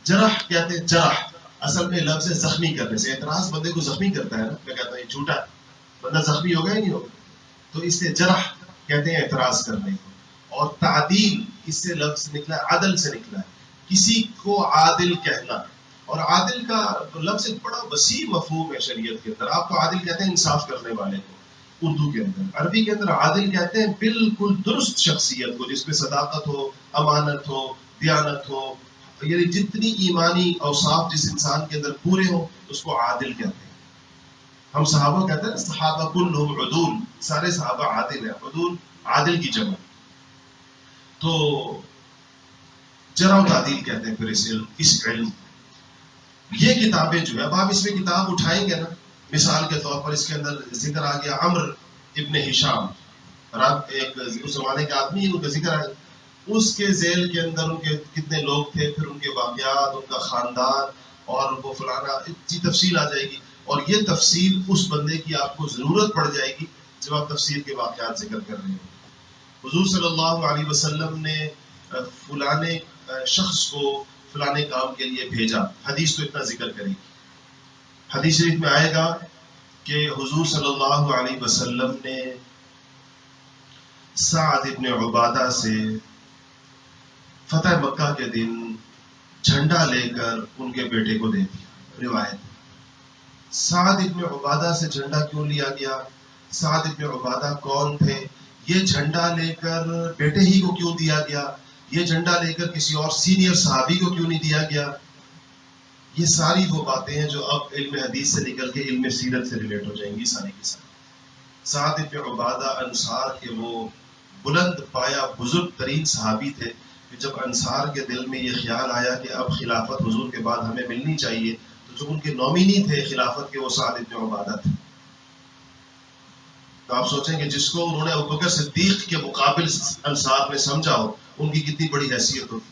Speaker 1: جرح کہتے ہیں. جرح اصل میں لفظ ہے زخمی کرنے سے. اعتراض بندے کو زخمی کرتا ہے نا. میں کہتا ہوں یہ جھوٹا ہے، بندہ زخمی ہوگا ہی نہیں ہوگا. تو اس سے جرح کہتے ہیں اعتراض کرنے کو. اور تعدیل اس سے لفظ نکلا ہے، عدل سے نکلا ہے، کسی کو عادل کہنا. اور عادل کا لفظ ایک بڑا وسیع مفہوم ہے شریعت کے اندر. آپ کو عادل کہتے ہیں انصاف کرنے والے کو اردو کے اندر. عربی کے اندر عادل کہتے ہیں بالکل درست شخصیت کو، جس میں صداقت ہو، امانت ہو، دیانت ہو، یعنی جتنی ایمانی اوصاف جس انسان کے اندر پورے ہوں اس کو عادل کہتے ہیں. ہم صحابہ کہتے ہیں صحابہ کلہم عدول، سارے صحابہ عادل ہیں. عدول عادل کی جمع. تو جرح و تعدیل کہتے ہیں پھر اس علم. یہ کتابیں جو ہے، اب آپ اس میں کتاب اٹھائیں گے نا، مثال کے طور پر اس کے اندر ذکر آ گیا عمرو ابن ہشام، ایک اس زمانے کا آدمی، ان کا ذکر ہے. اس کے ذیل کے اندر ان کے کتنے لوگ تھے، پھر ان کے واقعات، ان کا خاندان، اور وہ فلانا اتنی تفصیل آ جائے گی. اور یہ تفصیل اس بندے کی آپ کو ضرورت پڑ جائے گی جب آپ تفسیر کے واقعات ذکر کر رہے ہو. حضور صلی اللہ علیہ وسلم نے فلانے شخص کو فلانے کام کے لیے بھیجا. حدیث تو اتنا ذکر کرے گی. حدیث شریف میں آئے گا کہ حضور صلی اللہ علیہ وسلم نے سعد ابن عبادہ سے فتح مکہ کے دن جھنڈا لے کر ان کے بیٹے کو دے دیا. روایت سعد ابن عبادہ سے جھنڈا کیوں لیا گیا؟ سعد ابن عبادہ کون تھے؟ یہ جھنڈا لے کر بیٹے ہی کو کیوں دیا گیا؟ یہ جھنڈا لے کر کسی اور سینئر صحابی کو کیوں نہیں دیا گیا؟ یہ ساری وہ باتیں ہیں جو اب علم حدیث سے نکل کے علم سیرت سے ریلیٹ ہو جائیں گی ساری کی ساری. سعد ابن عبادہ انصار کے وہ بلند پایا بزرگ ترین صحابی تھے کہ جب انصار کے دل میں یہ خیال آیا کہ اب خلافت حضور کے بعد ہمیں ملنی چاہیے، تو جو ان کے نومینی تھے خلافت کے وہ سعد ابن عبادہ تھے. تو آپ سوچیں کہ جس کو انہوں نے ابوبکر صدیق کے مقابل انصار میں سمجھا ہو، ان کی کتنی بڑی حیثیت ہوگی.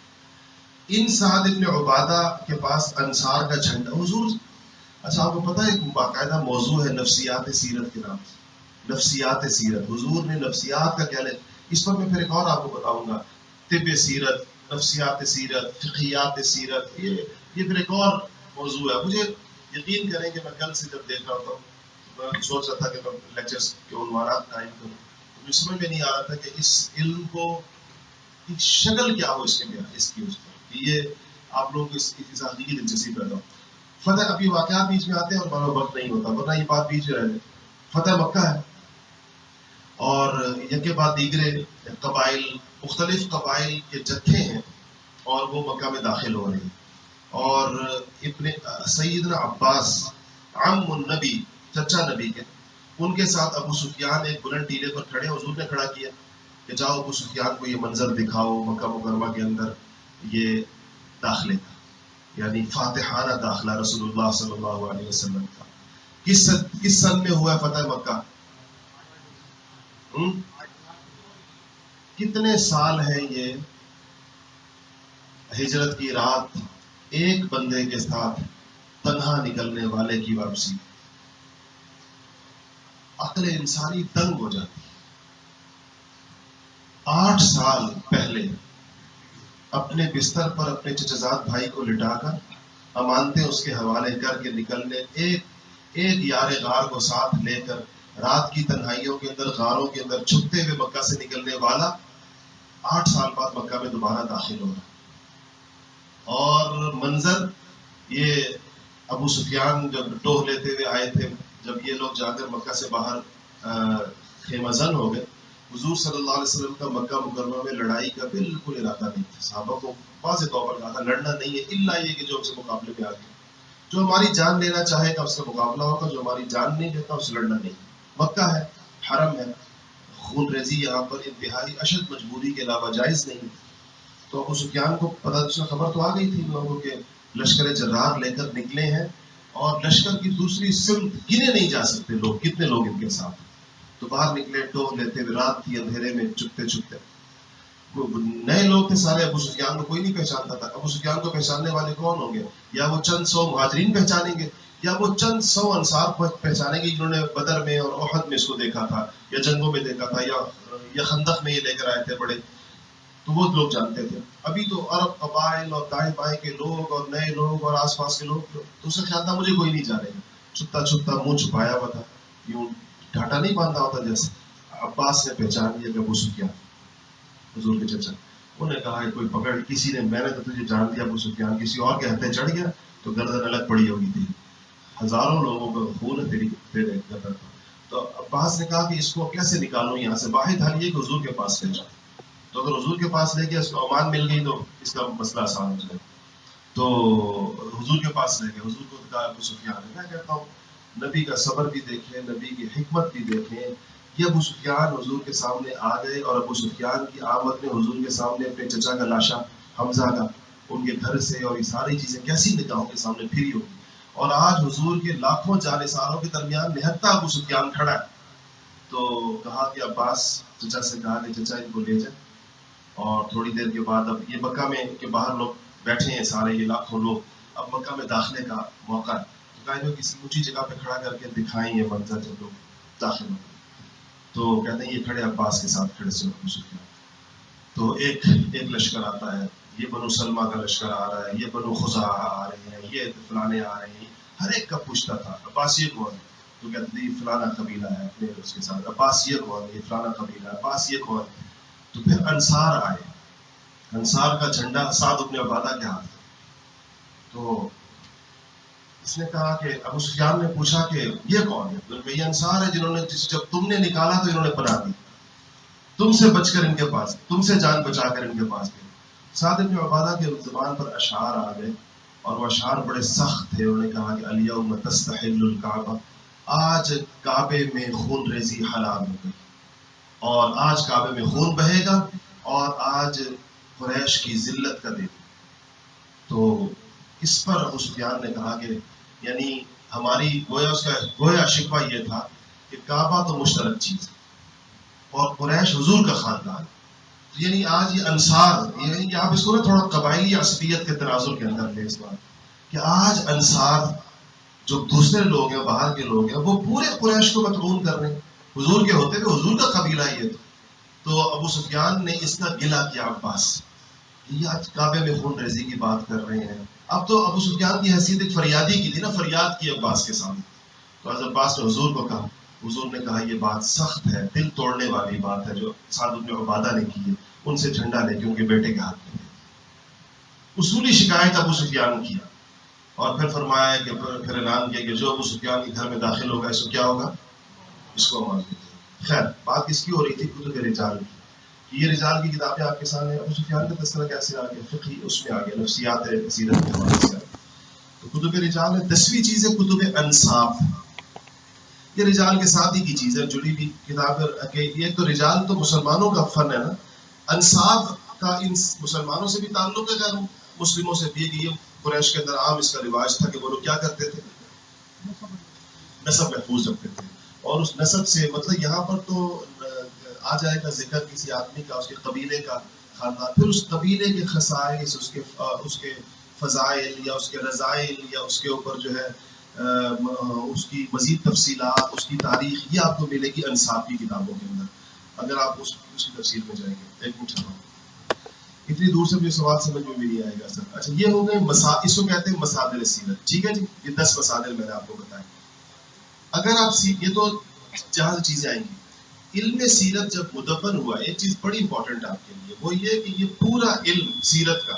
Speaker 1: ان سعد ابن عبادہ کے پاس انصار کا جھنڈا حضور. اچھا آپ کو پتا ہے ایک باقاعدہ موضوع ہے نفسیات سیرت کے نام سے. نفسیات سیرت، حضور نے نفسیات کا کیا لے، اس پر میں پھر ایک اور آپ کو بتاؤں گا. طب سیرت، نفسیات سیرت، فقہیات سیرت، یہ پھر ایک اور موضوع ہے. مجھے یقین کریں کہ میں کل سے جب دیکھ رہا ہوتا ہوں، میں سوچ رہا تھا کہ میں لیکچرز کے عنوانات قائم کروں، مجھے سمجھ میں نہیں آ رہا تھا کہ اس علم کو شکل کیا ہو اس کے لیے، اس کی اس پر یہ آپ لوگوں کو اس کی حقیقی دلچسپی پیدا ہو. فتح ابھی واقعات بیچ میں آتے ہیں اور ہمارا وقت نہیں ہوتا، ورنہ یہ بات بیچ میں رہ جائے. فتح مکہ ہے اور یکے بعد دیگرے قبائل، مختلف قبائل کے جتھے ہیں اور وہ مکہ میں داخل ہو رہے ہیں. اور ابن سیدنا عباس عم النبی، چچا نبی کے، ان کے ساتھ ابو سفیان ایک بلند ٹیلے پر کھڑے. حضور نے کھڑا کیا کہ جاؤ ابو سفیان کو یہ منظر دکھاؤ مکہ مکرمہ کے اندر یہ داخلے کا، یعنی فاتحانہ داخلہ رسول اللہ صلی اللہ علیہ وسلم کا. کس سن میں ہوا ہے فتح مکہ؟ کتنے سال ہیں یہ ہجرت کی رات ایک بندے کے ساتھ تنہا نکلنے والے کی واپسی. عقل انسانی دنگ ہو جاتی. 8 سال پہلے اپنے بستر پر اپنے چچزاد بھائی کو لٹا کر امانتیں اس کے حوالے کر کے نکلنے، ایک یار غار کو ساتھ لے کر رات کی تنہائیوں کے اندر، غاروں کے اندر چھپتے ہوئے مکہ سے نکلنے والا 8 سال بعد مکہ میں دوبارہ داخل ہو رہا. اور منظر یہ ابو سفیان جب ٹوہ لیتے ہوئے آئے تھے، جب یہ لوگ جا کر مکہ سے باہر خیمہ زن ہو گئے، حضور صلی اللہ علیہ وسلم کا مکہ مکرمہ میں لڑائی کا بالکل ارادہ نہیں تھا. صحابہ کو واضح طور پر کہا تھا لڑنا نہیں ہے، الا یہ کہ جو ہم سے مقابلے میں آ گئے. جو ہماری جان لینا چاہے گا اس کا مقابلہ ہوگا، جو ہماری جان نہیں لیتا اس سے لڑنا نہیں. مکہ ہے، حرم ہے، خون ریزی یہاں پر انتہائی اشد مجبوری کے علاوہ جائز نہیں. تو ابو سفیان کو پتہ خبر تو آ گئی تھی لوگوں کے لشکر جرار لے کر نکلے ہیں اور لشکر کی دوسری سمت گنے نہیں جا سکتے لوگ، کتنے لوگ ان کے ساتھ. تو باہر نکلے ٹوہ لیتے ہوئے، رات کی اندھیرے میں چھپتے چھپتے. نئے لوگ تھے سارے، ابو سفیان کو کوئی نہیں پہچانتا تھا. ابو سفیان کو پہچاننے والے کون ہوں گے؟ یا وہ چند سو مہاجرین پہچانیں گے، یا وہ چند سو انصار پہچانیں گے جنہوں نے بدر میں اور احد میں اس کو دیکھا تھا، یا جنگوں میں دیکھا تھا، یا خندق میں یہ لے کر آئے تھے بڑے. تو وہ لوگ جانتے تھے. ابھی تو عرب قبائل اور دائیں بائیں کے لوگ اور نئے لوگ اور آس پاس کے لوگ، تو اسے خیال تھا مجھے کوئی نہیں جانے گا. چھپتا چھپتا منہ چھپایا ہوا تھا، یوں گھاٹا نہیں باندھا ہوتا جیسے. عباس نے پہچان لیا کہ ابو سفیان حضور کے چچا. انہوں نے کہا کوئی پکڑ کسی نے، میں نے تو تجھے جان دیا ابو سفیان، کسی اور کے ہتھے چڑھ گیا تو گردن الگ پڑی ہوگی تھی. ہزاروں لوگوں کا خون ہے تیرے گردن پر. تو عباس نے کہا کہ اس کو کیسے نکالوں یہاں سے؟ واحد حل یہ کہ حضور کے پاس لے جاؤ. تو اگر حضور کے پاس لے گیا، اس کو امان مل گئی تو اس کا مسئلہ آسان ہو جائے. تو حضور کے پاس لے گئے. حضور کو کہا ابو سفیان ہے. میں کہتا ہوں نبی کا صبر بھی دیکھیں، نبی کی حکمت بھی دیکھیں. یہ ابو سفیان حضور کے سامنے آ گئے، اور ابو سفیان کی آمد نے حضور کے سامنے اپنے چچا کا لاشا حمزہ کا ان کے گھر سے، اور یہ ساری چیزیں کیسی نگاہوں کے سامنے پھری ہوگی. اور آج حضور کے لاکھوں جانثاروں کے درمیان نہتا ابو سفیان کھڑا ہے. تو کہا کہ عباس، چچا سے کہا کہ چچا ان کو لے جائے. اور تھوڑی دیر کے بعد اب یہ مکہ میں کے باہر لوگ بیٹھے ہیں سارے، یہ لاکھوں لوگ، اب مکہ میں داخلے کا موقع ہے. تو کہا کہ کسی اونچی جگہ پہ کھڑا کر کے دکھائیں یہ منظر جب لوگ داخل ہوتے. تو کہتے ہیں یہ کھڑے عباس کے ساتھ کھڑے سے ابو سفیان. تو ایک لشکر آتا ہے، یہ بنو سلمہ کا لشکر آ رہا ہے، یہ بنو خزاعہ آ رہے ہیں، یہ فلانے آ رہے ہیں. ہر ایک کا پوچھتا تھا عباس یہ کون ہے؟ تو کہتے ہیں یہ فلانا قبیلہ ہے اپنے اس کے ساتھ. عباس یہ کون ہے؟ یہ فلانا قبیلہ ہے. عباس یہ کون ہے؟ تو پھر انصار آئے. انصار کا جھنڈا سعد بن عبادہ کے ہاتھ. تو اس نے کہا کہ ابو سفیان نے پوچھا کہ یہ کون ہے؟ یہ انصار ہے جنہوں نے جب تم نے نکالا تو انہوں نے پناہ دی، تم سے بچ کر ان کے پاس، تم سے جان بچا کر ان کے پاس گئے. سعد بن عبادہ کے زبان پر اشعار آ گئے، اور وہ اشعار بڑے سخت تھے. انہوں نے کہا کہ الیوم تستحل الکعبہ، آج کعبے میں خون ریزی حلال ہو گئی، اور آج کعبے میں خون بہے گا، اور آج قریش کی ذلت کا دن. تو اس پر ابو سفیان نے کہا کہ یعنی ہماری گویا شکوہ یہ تھا کہ کعبہ تو مشترک چیز ہے اور قریش حضور کا خاندان. یعنی آج یہ انصار، یعنی آپ اس کو نا تھوڑا قبائلی عصبیت کے تناظر کے اندر لیں اس بات کہ آج انصار جو دوسرے لوگ ہیں، باہر کے لوگ ہیں، وہ پورے قریش کو مطعون کر رہے ہیں. حضور کے ہوتے ہوئے حضور کا قبیلہ یہ تو ابو سفیان نے اس کا گلہ کیا عباس، یہ آج کعبے میں خون ریزی کی بات کر رہے ہیں. اب تو ابو سفیان کی حیثیت ایک فریادی کی تھی نا، فریاد کی عباس کے سامنے. تو حضرت عباس نے حضور کو کہا. حضور نے کہا یہ بات سخت ہے، دل توڑنے والی بات ہے جو سعد بن عبادہ نے کی ہے. ان سے جھنڈا لے کے ان کے بیٹے کے ہاتھ میں دے. اصولی شکایت ابو سفیان کی، اور پھر فرمایا کہ پھر اعلان کیا کہ جو ابو سفیان کے گھر میں داخل ہوگا اس کو کیا ہوگا؟ اس کو امان دے. خیر بات کس کی ہو رہی تھی؟ کتب رجال کی. یہ رجال کی کتابیں آپ کے سامنے. ابو سفیان کا تذکرہ کیسے آ گیا؟ فقہی اس میں آ گیا، نفسیات سیرت کے حوالے سے. تو کتب رجال ہے. 10ویں چیز ہے کتب انصاف. یہ رجال کے ساتھ ہی کی چیز ہے، جڑی بھی کتاب. یہ تو رجال تو مسلمانوں کا فن ہے نا، انصاف کا ان مسلمانوں سے بھی تعلق ہے، اگر مسلموں سے بھی. یہ قریش کے اندر عام اس کا رواج تھا کہ وہ لوگ کیا کرتے تھے؟ نسب محفوظ رکھتے تھے. اور اس نسب سے مطلب یہاں پر تو آ جائے گا ذکر کسی آدمی کا، اس کے قبیلے کا، خاندان، پھر اس قبیلے کے خصائص، اس کے فضائل یا اس کے رضائل یا اس کے اوپر جو ہے اس کی مزید تفصیلات، اس کی تاریخ، یہ آپ کو ملے گی انصاف کی کتابوں کے اندر اگر آپ اس کی تفصیل میں جائیں گے. ایک منٹ اتنی دور سے بھی سوال سمجھ میں بھی نہیں آئے گا سر. اچھا یہ ہو گئے اس کو کہتے ہیں مصادر سیرت. ٹھیک ہے جی، یہ 10 مصادر میں نے آپ کو بتایا. اگر آپ یہ تو جہاں سے چیزیں آئیں گی. علم سیرت جب مدون ہوا، ایک چیز بڑی امپورٹنٹ آپ کے لیے، وہ یہ کہ یہ پورا علم سیرت کا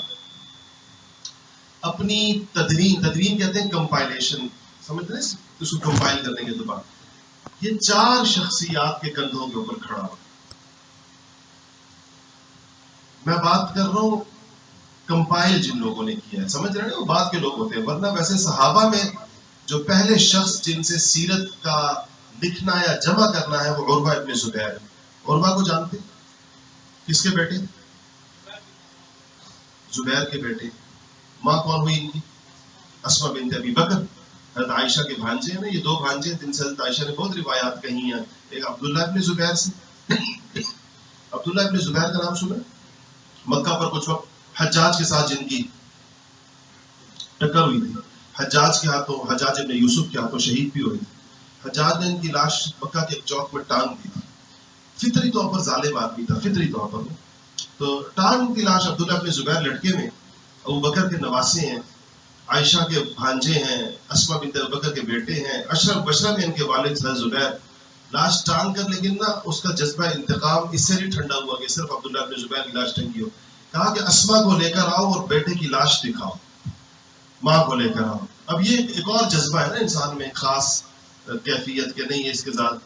Speaker 1: اپنی تدوین کہتے ہیں کمپائلیشن، سمجھتے ہیں اس کو کمپائل کرنے کے بعد یہ 4 شخصیات کے کندھوں کے اوپر کھڑا ہوا. میں بات کر رہا ہوں کمپائل جن لوگوں نے کیا ہے، سمجھ رہے ہیں وہ بات کے لوگ ہوتے ہیں. ورنہ ویسے صحابہ میں جو پہلے شخص جن سے سیرت کا لکھنا یا جمع کرنا ہے وہ عروہ ابن زبیر. عروہ کو جانتے؟ کس کے بیٹے؟ زبیر کے بیٹے. ماں کون ہوئی ان کی؟ اسما بنت ابی بکر حضرت عائشہ کے بھانجے ہیں نا، یہ دو بھانجے ہیں جن سے حضرت عائشہ نے بہت روایات کہی ہیں. ایک عبداللہ ابن زبیر سے. عبداللہ ابن زبیر کا نام سنا؟ مکہ پر کچھ وقت حجاج کے ساتھ جن کی ٹکر ہوئی تھی، حجاج کے ہاتھوں، حجاج ابن یوسف کے ہاتھوں شہید بھی ہوئی تھی. حجاج نے ان کی لاش مکہ کے ایک چوک میں ٹانگ دی تھی. فطری طور پر ظالم آدمی تھا، فطری طور پر. تو ٹانگ کی لاش عبداللہ ابن زبیر لڑکے میں، ابو بکر کے نواسے ہیں، عائشہ کے بھانجے ہیں، اسما بنت ابی بکر کے بیٹے ہیں، اشرف بشرا میں ان کے والد حضرت زبیر. لاش ٹانگ کر، لیکن نا اس کا جذبہ انتقام اس سے نہیں ٹھنڈا ہوا کہ صرف عبداللہ ابن زبیر کی لاش ٹنگی ہو. کہا کہ اسما کو لے کر آؤ اور بیٹے کی لاش دکھاؤ، ماں کو لے کر آؤ. اب یہ ایک اور جذبہ ہے نا انسان میں، خاص کیفیت کے نہیں ہے اس کے ساتھ.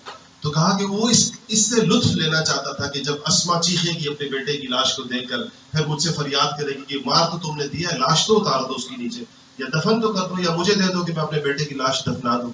Speaker 1: تو کہا کہ وہ اس سے لطف لینا چاہتا تھا کہ جب اسما چیخے گی اپنے بیٹے کی لاش کو دیکھ کر، پھر مجھ سے فریاد کرے گی کہ مار تو تم نے دیا ہے، لاش تو اتار دو اس کی نیچے، یا دفن تو کر دو، یا مجھے دے دو کہ میں اپنے بیٹے کی لاش دفنا دوں.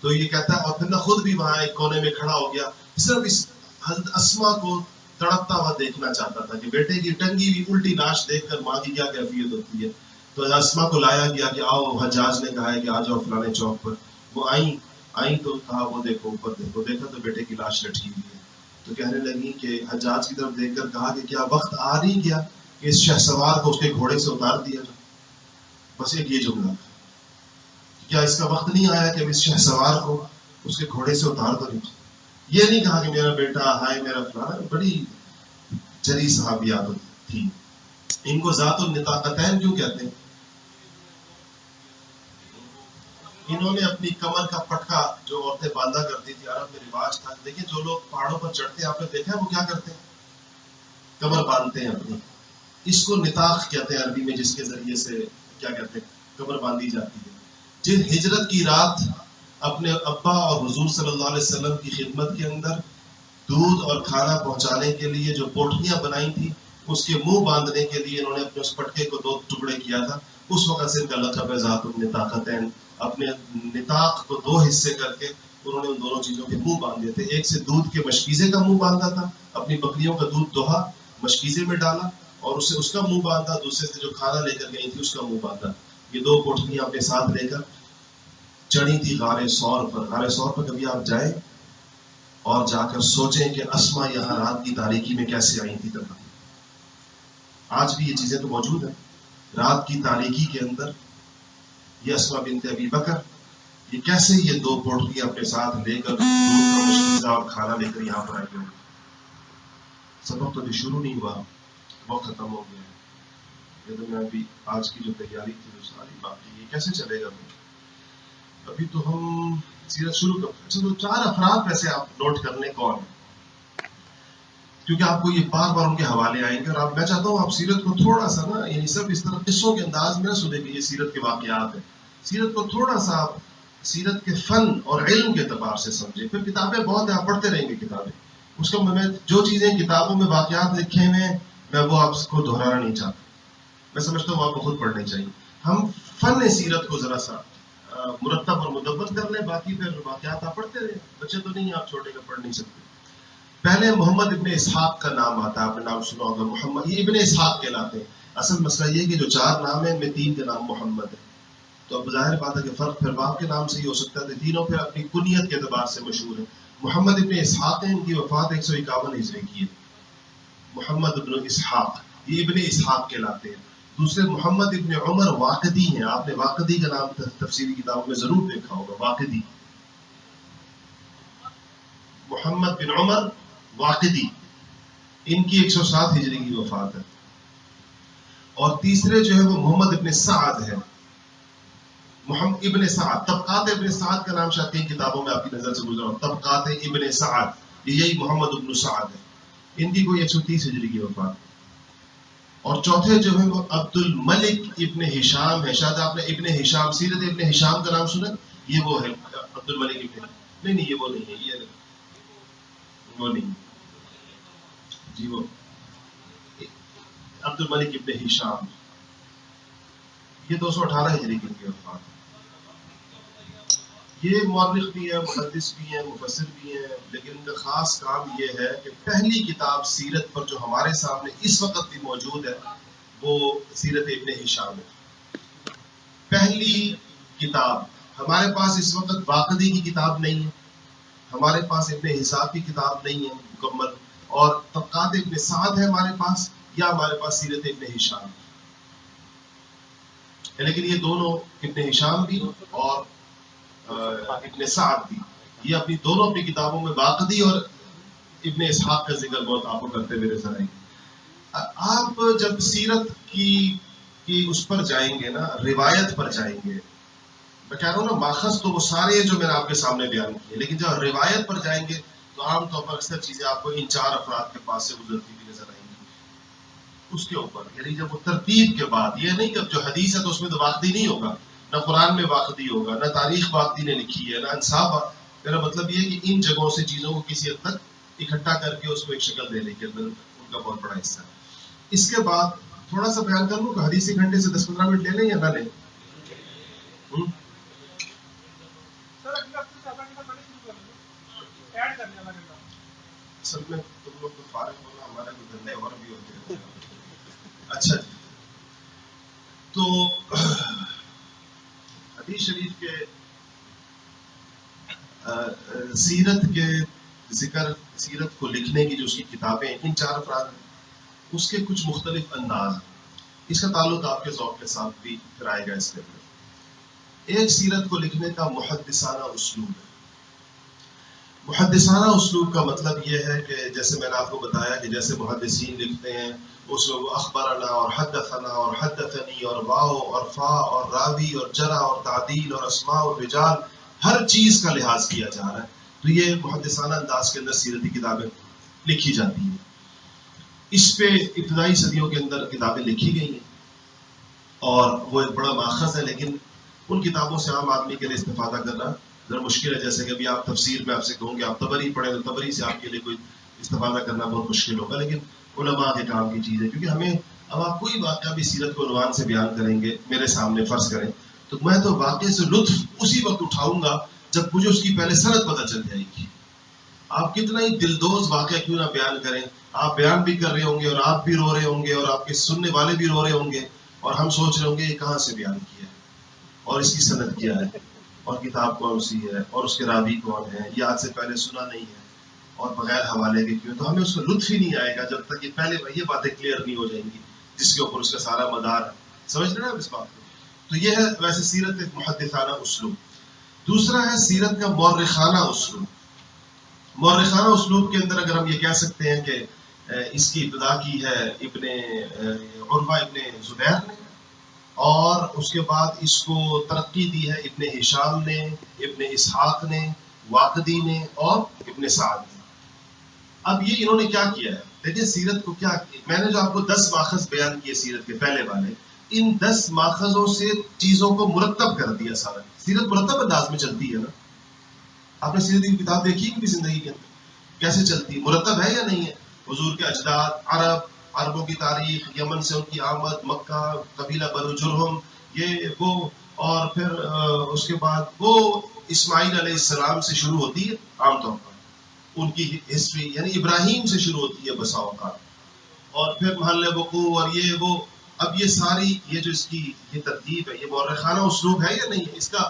Speaker 1: تو یہ کہتا ہے، اور پھر نہ خود بھی وہاں ایک کونے میں کھڑا ہو گیا، صرف اس حضرت اسما کو تڑپتا ہوا دیکھنا چاہتا تھا کہ بیٹے کی ٹنگی ہوئی الٹی لاش دیکھ کر ماں کی کیا کیفیت ہوتی ہے. تو اسما کو لایا گیا کہ آؤ، حجاج نے کہا ہے کہ آ جاؤ فلانے چوک پر. وہ آئیں تو کہا وہ دیکھو اوپر دیکھو، دیکھا تو بیٹے کی لاش لٹکی ہوئی ہے. تو کہنے لگی کہ حجاج کی طرف دیکھ کر کہا کہ کیا وقت آ نہیں گیا کہ اس شہسوار کو اس کے گھوڑے سے اتار دیا جائے. بس ایک یہ جملہ، کیا اس کا وقت نہیں آیا کہ اب اس شہسوار کو اس کے گھوڑے سے اتار دو. یہ نہیں کہا کہ میرا بیٹا ہائے میرا فلانا. بڑی جری صحابیات تھی. ان کو ذات النطاقتین کیوں کہتے ہیں؟ انہوں نے اپنی کمر کا پٹکا جو عورتیں باندھا کرتی تھی، عرب میں رواج تھا. دیکھیں جو لوگ پہاڑوں پر چڑھتے ہیں، آپ نے دیکھا ہے وہ کیا کرتے ہیں؟ کمر باندھتے ہیں اپنی. اس کو نطاق کہتے ہیں عربی میں، جس کے ذریعے سے کیا کہتے ہیں، کمر باندھی جاتی ہے. جن ہجرت کی رات اپنے ابا اور حضور صلی اللہ علیہ وسلم کی خدمت کے اندر دودھ اور کھانا پہنچانے کے لیے جو پوٹلیاں بنائی تھی، اس کے منہ باندھنے کے لیے انہوں نے اپنے اس پٹکے کو 2 ٹکڑے کیا تھا. اس وقت سے ان کا لقب ہے ذات النطاقتین. اپنے نطاق کو 2 حصے کر کے انہوں نے ان دونوں چیزوں کے منہ باندھے تھے. ایک سے دودھ کے مشکیزے کا منہ باندھا تھا، اپنی بکریوں کا دودھ دوہا، مشکیزے میں ڈالا اور اسے اس کا منہ باندھا. دوسرے سے جو کھانا لے کر گئی تھی اس کا منہ باندھا. یہ 2 پوٹلیاں اپنے ساتھ لے کر چڑھی تھی غار ثور پر. غار ثور پر کبھی آپ جائیں اور جا کر سوچیں کہ اسما یہاں رات کی تاریکی میں کیسے آئی تھی. تب آج بھی یہ چیزیں تو موجود ہیں. رات کی تاریکی کے اندر یہ اسما بنت ابی بکر یہ کیسے یہ 2 پوٹلیاں اپنے ساتھ لے کر دودھ کا مشکیزہ اور کھانا لے کر یہاں پر آئی ہوئی. سبق تو ابھی شروع نہیں ہوا، وقت ختم ہو گیا. یہ تو میں ابھی آج کی جو تیاری تھی وہ ساری باقی. یہ کیسے چلے گا؟ ابھی تو ہم سیرت شروع کرتے ہیں. چلو 4 افراد ویسے آپ نوٹ کر لیں کون ہیں، کیونکہ آپ کو یہ بار بار ان کے حوالے آئیں گے. اور میں چاہتا ہوں آپ سیرت کو تھوڑا سا نا، یعنی سب اس طرح قصوں کے انداز میں نہ سنیں کہ یہ سیرت کے واقعات ہیں. سیرت کو تھوڑا سا آپ سیرت کے فن اور علم کے اعتبار سے سمجھیں. پھر کتابیں بہت ہیں، آپ پڑھتے رہیں گے کتابیں. اس کا میں جو چیزیں کتابوں میں واقعات لکھے ہوئے ہیں میں وہ آپ کو دہرانا نہیں چاہتا. میں سمجھتا ہوں آپ کو خود پڑھنے چاہیے. ہم فن سیرت کو ذرا سا مرتب اور مدبر کر لیں، باقی پھر واقعات آپ پڑھتے رہیں. بچے تو نہیں، آپ چھوٹے کا پڑھ نہیں سکتے. پہلے محمد ابن اسحاق کا نام آتا ہے، آپ نے نام سنا ہوگا. محمد یہ ابن اسحاق کہلاتے ہیں. اصل مسئلہ یہ کہ جو 4 نام ہیں ان میں 3 کے نام محمد ہے. تو اب ظاہر بات ہے کہ فرق پھر باپ کے نام سے ہی ہو سکتا ہے. تینوں پھر اپنی کنیت کے اعتبار سے مشہور ہیں. محمد ابن اسحاق ہیں، ان کی وفات 151 ہجری کی ہے. محمد ابن اسحاق یہ ابن اسحاق کہلاتے ہیں. دوسرے محمد ابن عمر واقدی ہیں. آپ نے واقدی کا نام تفسیری کتابوں میں ضرور دیکھا ہوگا. واقدی، محمد بن عمر واقدی، ان کی 107 ہجری کی وفات ہے. اور تیسرے جو ہے وہ محمد ابن سعد ہے. محمد ابن سعد، طبقات ابن سعد کا نام شاید 3 کتابوں میں آپ کی نظر سے گزرا ہو. طبقات ابن سعد، یہی محمد ابن سعد ہے. ان کی کوئی 130 ہجری کی وفات. اور چوتھے جو ہے وہ عبد الملک ابن ہشام ہے. شاید آپ نے ابن ہشام، سیرت ابن ہشام کا نام سنا؟ یہ وہ ہے عبد الملک ابن، نہیں یہ وہ نہیں ہے، یہ وہ نہیں جی. وہ عبد الملک ابن ہشام، یہ 218 ہجری کی وفات. یہ مورخ بھی ہیں، محدث بھی ہیں، مفسر بھی ہیں، لیکن ان کا خاص کام یہ ہے کہ پہلی کتاب سیرت پر جو ہمارے سامنے اس وقت بھی موجود ہے وہ سیرت ابن ہشام ہے. پہلی کتاب ہمارے پاس اس وقت واقدی کی کتاب نہیں ہے، ہمارے پاس ابن حساب کی کتاب نہیں ہے مکمل، اور طبقات ابن سعد ہے ہمارے پاس، یا ہمارے پاس سیرت ابن ہشام ہے، لیکن یہ دونوں ابن ہشام بھی اور ابن سعد بھی یہ اپنی دونوں اپنی کتابوں میں واقدی اور ابن اسحاق کا ذکر بہت آپ کو کرتے ہوئے نظر آئیں گے۔ آپ جب سیرت کی اس پر جائیں گے نا، روایت پر جائیں گے، میں کہہ رہا ہوں نا ماخذ تو وہ سارے ہیں جو میں نے آپ کے سامنے بیان کیے، لیکن جب روایت پر جائیں گے تو عام طور پر اکثر چیزیں آپ کو ان 4 افراد کے پاس سے گزرتی ہوئی نظر آئیں گی۔ اس کے اوپر یعنی جب وہ ترتیب کے بعد، یہ نہیں کہ جو حدیث ہے تو اس میں تو واقعی نہیں ہوگا، نہ قرآن میں واقعی ہوگا، نہ تاریخ واقعی نے لکھی ہے، نہ انصاف۔ میرا مطلب یہ ہے کہ ان جگہوں سے چیزوں کو کسی حد تک اکٹھا کر کے اس کو ایک شکل دینے کے اندر ان کا بہت بڑا حصہ ہے۔ اس کے بعد تھوڑا سا بیان کر لوں کہ حدیثی گھنٹے سے 10-15 منٹ لے لیں یا نہ لیں؟ اصل میں تم لوگ تو فارغ ہونا، ہمارے کو دھندے اور بھی ہوتے ہیں۔ اچھا جی، تو حدیث شریف کے سیرت کے ذکر، سیرت کو لکھنے کی جو اس کی کتابیں ان 4 افراد ہیں، اس کے کچھ مختلف انداز ہیں۔ اس کا تعلق آپ کے ذوق کے ساتھ بھی پھر آئے گا۔ اس کے اندر ایک سیرت کو لکھنے کا محدثانہ اسلوب ہے۔ محدثانہ اسلوب کا مطلب یہ ہے کہ جیسے میں نے آپ کو بتایا کہ جیسے محدثین لکھتے ہیں اس میں وہ اخبرنا اور حدثنا اور حدثنی اور واو اور فا اور راوی اور جرح اور تعدیل اور اسماء اور رجال، ہر چیز کا لحاظ کیا جا رہا ہے۔ تو یہ محدثانہ انداز کے اندر سیرتی کتابیں لکھی جاتی ہیں۔ اس پہ ابتدائی صدیوں کے اندر کتابیں لکھی گئی ہیں اور وہ ایک بڑا ماخذ ہے، لیکن ان کتابوں سے عام آدمی کے لیے استفادہ کرنا ذرا مشکل ہے۔ جیسے کہ ابھی آپ تفسیر میں آپ سے کہوں کہ آپ طبری پڑھیں تو طبری سے آپ کے لیے کوئی استفادہ کرنا بہت مشکل ہوگا، لیکن علماء کے کام کی چیز ہے۔ کیونکہ ہمیں اب آپ کوئی واقعہ بھی سیرت کو عنوان سے بیان کریں گے میرے سامنے فرض کریں تو میں تو واقعے سے لطف اسی وقت اٹھاؤں گا جب مجھے اس کی پہلے سند پتہ چل جائے گی۔ آپ کتنا ہی دلدوز واقعہ کیوں نہ بیان کریں، آپ بیان بھی کر رہے ہوں گے اور آپ بھی رو رہے ہوں گے اور آپ کے سننے والے بھی رو رہے ہوں گے اور ہم سوچ رہے ہوں گے یہ کہاں سے بیان کیا ہے اور اس کی سند کیا ہے اور کتاب کون سی ہے اور اس کے راوی کون ہے، یہ آج سے پہلے سنا نہیں ہے اور بغیر حوالے کے کیوں، تو ہمیں اس کا لطف ہی نہیں آئے گا جب تک یہ پہلے یہ باتیں کلیئر نہیں ہو جائیں گی جس کے اوپر اس کا سارا مدار ہے۔ سمجھ رہے ہیں آپ اس بات کو؟ تو یہ ہے ویسے سیرت ایک محدثانہ اسلوب۔ دوسرا ہے سیرت کا مورخانہ اسلوب۔ مورخانہ اسلوب کے اندر اگر ہم یہ کہہ سکتے ہیں کہ اس کی ابتدا کی ہے ابن عروہ ابن زبیر نے، اور اس کے بعد اس کو ترقی دی ہے ابن ہشام نے، ابن اسحاق نے، واقدی نے اور ابن سعد نے۔ اب یہ انہوں نے کیا کیا ہے، دیکھیں سیرت کو کیا کیا، میں نے جو آپ کو 10 ماخذ بیان کیے سیرت کے پہلے والے، ان 10 ماخذوں سے چیزوں کو مرتب کر دیا سارا۔ سیرت مرتب انداز میں چلتی ہے نا، آپ نے سیرت کی کتاب دیکھی ہے کبھی زندگی کے اندر کیسے چلتی ہے، مرتب ہے یا نہیں ہے؟ حضور کے اجداد، عربوں کی تاریخ، یمن سے ان کی آمد، مکہ، قبیلہ بنو جرہم، یہ وہ، اور پھر اس کے بعد وہ اسماعیل علیہ السلام سے شروع ہوتی ہے عام طور پر ان کی ہسٹری، یعنی ابراہیم سے شروع ہوتی ہے بسا اوقات، اور پھر محل وقوع اور یہ وہ۔ اب یہ ساری یہ جو اس کی یہ ترتیب ہے، یہ مورخانہ اسلوب ہے یا نہیں ہے؟ اس کا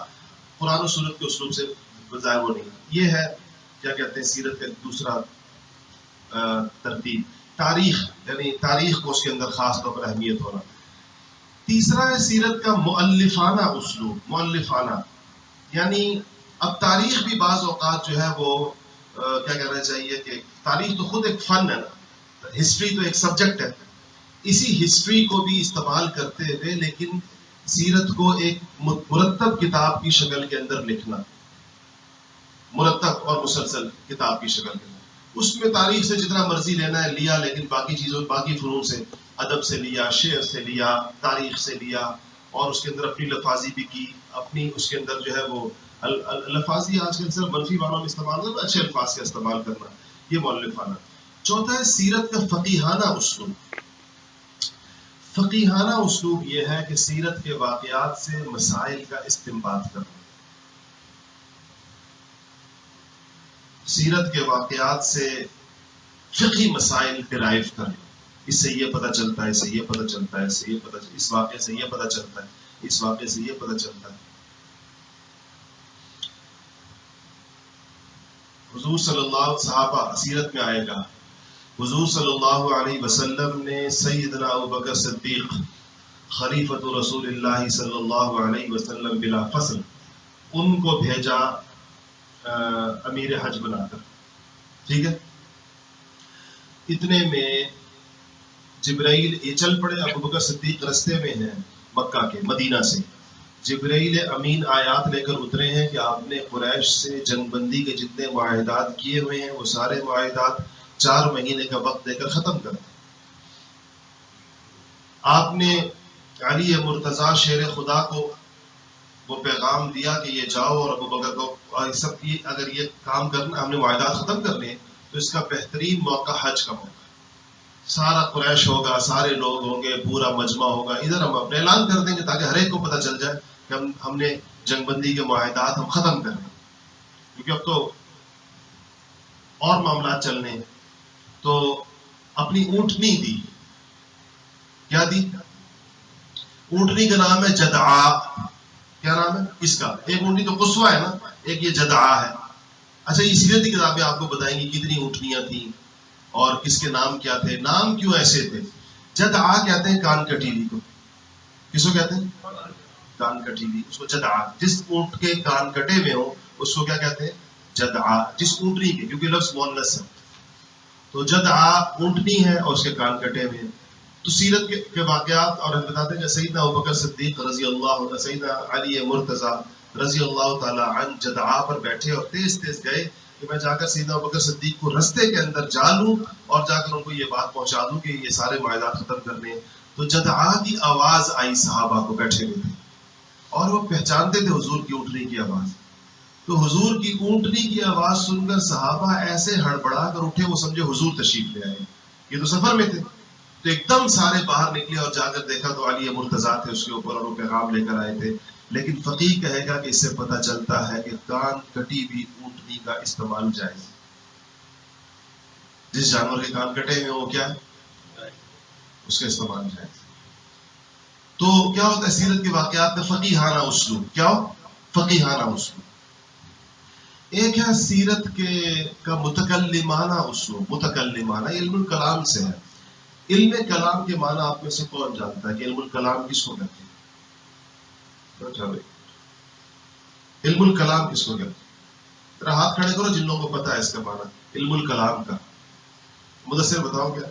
Speaker 1: قرآن و سنت کے اسلوب سے بظاہر وہ نہیں ہے۔ یہ ہے کیا کہتے ہیں سیرت کا دوسرا ترتیب۔ تاریخ، یعنی تاریخ کو اس کے اندر خاص طور پر اہمیت ہونا۔ تیسرا ہے سیرت کا مؤلفانہ اسلوب۔ مؤلفانہ یعنی اب تاریخ بھی بعض اوقات جو ہے وہ کیا کہنا چاہیے کہ تاریخ تو خود ایک فن ہے نا، ہسٹری تو ایک سبجیکٹ ہے، اسی ہسٹری کو بھی استعمال کرتے ہوئے لیکن سیرت کو ایک مرتب کتاب کی شکل کے اندر لکھنا، مرتب اور مسلسل کتاب کی شکل کے اندر، اس میں تاریخ سے جتنا مرضی لینا ہے لیا، لیکن باقی چیزوں باقی فنون سے، ادب سے لیا، شعر سے لیا، تاریخ سے لیا، اور اس کے اندر اپنی لفاظی بھی کی، اپنی اس کے اندر جو ہے وہ لفاظی آج کل صرف منفی معنوں میں استعمال کرنا، اچھے الفاظ کا استعمال کرنا، یہ مؤلفانہ۔ چوتھا ہے سیرت کا فقیہانہ اسلوب۔ فقیہانہ اسلوب یہ ہے کہ سیرت کے واقعات سے مسائل کا استنباط کرنا، سیرت کے واقعات سے فقہی مسائل ڈرائیو کرنا، اس سے یہ پتہ چلتا ہے، اس سے یہ پتہ چلتا ہے، اس سے یہ پتہ، اس واقعے سے یہ پتہ چلتا ہے، اس واقعے سے یہ پتہ چلتا ہے. حضور صلی اللہ صحابہ سیرت میں آئے گا حضور صلی اللہ علیہ وسلم نے سیدنا ابوبکر صدیق خلیفۃ رسول اللہ صلی اللہ علیہ وسلم بلا فصل ان کو بھیجا امیر حج بنا کر. ٹھیک ہے. اتنے میں جبرائیل یہ چل پڑے. ابوبکر صدیق رستے میں ہیں مکہ کے مدینہ سے. جبرائیل امین آیات لے کر اترے ہیں کہ آپ نے قریش سے جنگ بندی کے جتنے معاہدات کیے ہوئے ہیں وہ سارے معاہدات 4 مہینے کا وقت دے کر ختم کر دیں. آپ نے علی مرتضیٰ شیر خدا کو وہ پیغام دیا کہ یہ جاؤ اور ابوبکر کو سب کی اگر یہ کام کرنا ہم نے معاہدات ختم کرنے ہیں تو اس کا بہترین موقع حج کا موقع. سارا قریش ہوگا, سارے لوگ ہوں گے, پورا مجمع ہوگا. ادھر ہم اپنے اعلان کر دیں گے تاکہ ہر ایک کو پتہ چل جائے کہ ہم نے جنگ بندی کے معاہدات ہم ختم کر رہے ہیں, کیونکہ اب تو اور معاملات چلنے ہیں. تو اپنی اونٹنی دی. کیا دی؟ اونٹنی کا نام ہے جدعا. کیا نام ہے اس کا؟ ایک اونٹنی تو قصوہ ہے نا, ایک یہ جدعا ہے. اچھا, یہ سیرت کی کتابیں آپ کو بتائیں گی کتنی اونٹنیاں تھیں اور کس کے نام کیا تھے, نام کیوں ایسے تھے. جدعا کہتے ہیں کان کٹیلی کو. کس کو کہتے ہیں؟ کان کٹیلی. اس کو جدعا, جس اونٹ کے کان کٹے ہوئے ہوں اس کو کیا کہتے ہیں؟ جدعا. جس اونٹنی کے, کیونکہ لفظ مؤنث ہے تو جدعا اونٹنی ہے اور اس کے کان کٹے ہوئے ہیں. تو سیرت کے واقعات اور ہم بتاتے ہیں کہ سیدنا ابوبکر صدیق رضی اللہ عنہ, سیدنا علی مرتضیٰ رضی اللہ تعالی عنہ جدعا پر بیٹھے اور تیز تیز گئے کہ میں جا کر سیدنا ابوبکر صدیق کو رستے کے اندر جا لوں اور جا کر ان کو یہ بات پہنچا دوں کہ یہ سارے معاہدات ختم کرنے ہیں. تو جدعا کی آواز آئی صحابہ کو بیٹھے ہوئے تھے اور وہ پہچانتے تھے حضور کی اونٹنی کی آواز. تو حضور کی اونٹنی کی آواز سن کر صحابہ ایسے ہڑبڑا کر اٹھے, وہ سمجھے حضور تشریف لے آئے. یہ تو سفر میں تھے. تو ایک دم سارے باہر نکلے اور جا کر دیکھا تو علی مرتضیٰ تھے اس کے اوپر اور وہ پیغام لے کر آئے تھے. لیکن فقیہ کہے گا کہ اس سے پتہ چلتا ہے کہ کان کٹی ہوئی اونٹنی کا استعمال جائز. جس جانور کے کان کٹے ہوئے وہ کیا ہے, اس کا استعمال جائز. تو کیا ہوتا ہے سیرت کے واقعات میں فقیہانہ اسلوب. کیا ہو؟ فقیہانہ اسلوب. ایک ہے سیرت کا متکلمانہ اسلوب. متکلمانہ علم الکلام سے ہے. علم کلام کے معنی آپ میں سے کون جانتا ہے کہ علم الکلام کس کو کہتے ہیں؟ علم الکلام کس کو کہتے ہیں؟ ذرا ہاتھ کھڑے کرو جن لوگوں کو پتا ہے اس کا معنی علم الکلام کا. مدثر بتاؤ کیا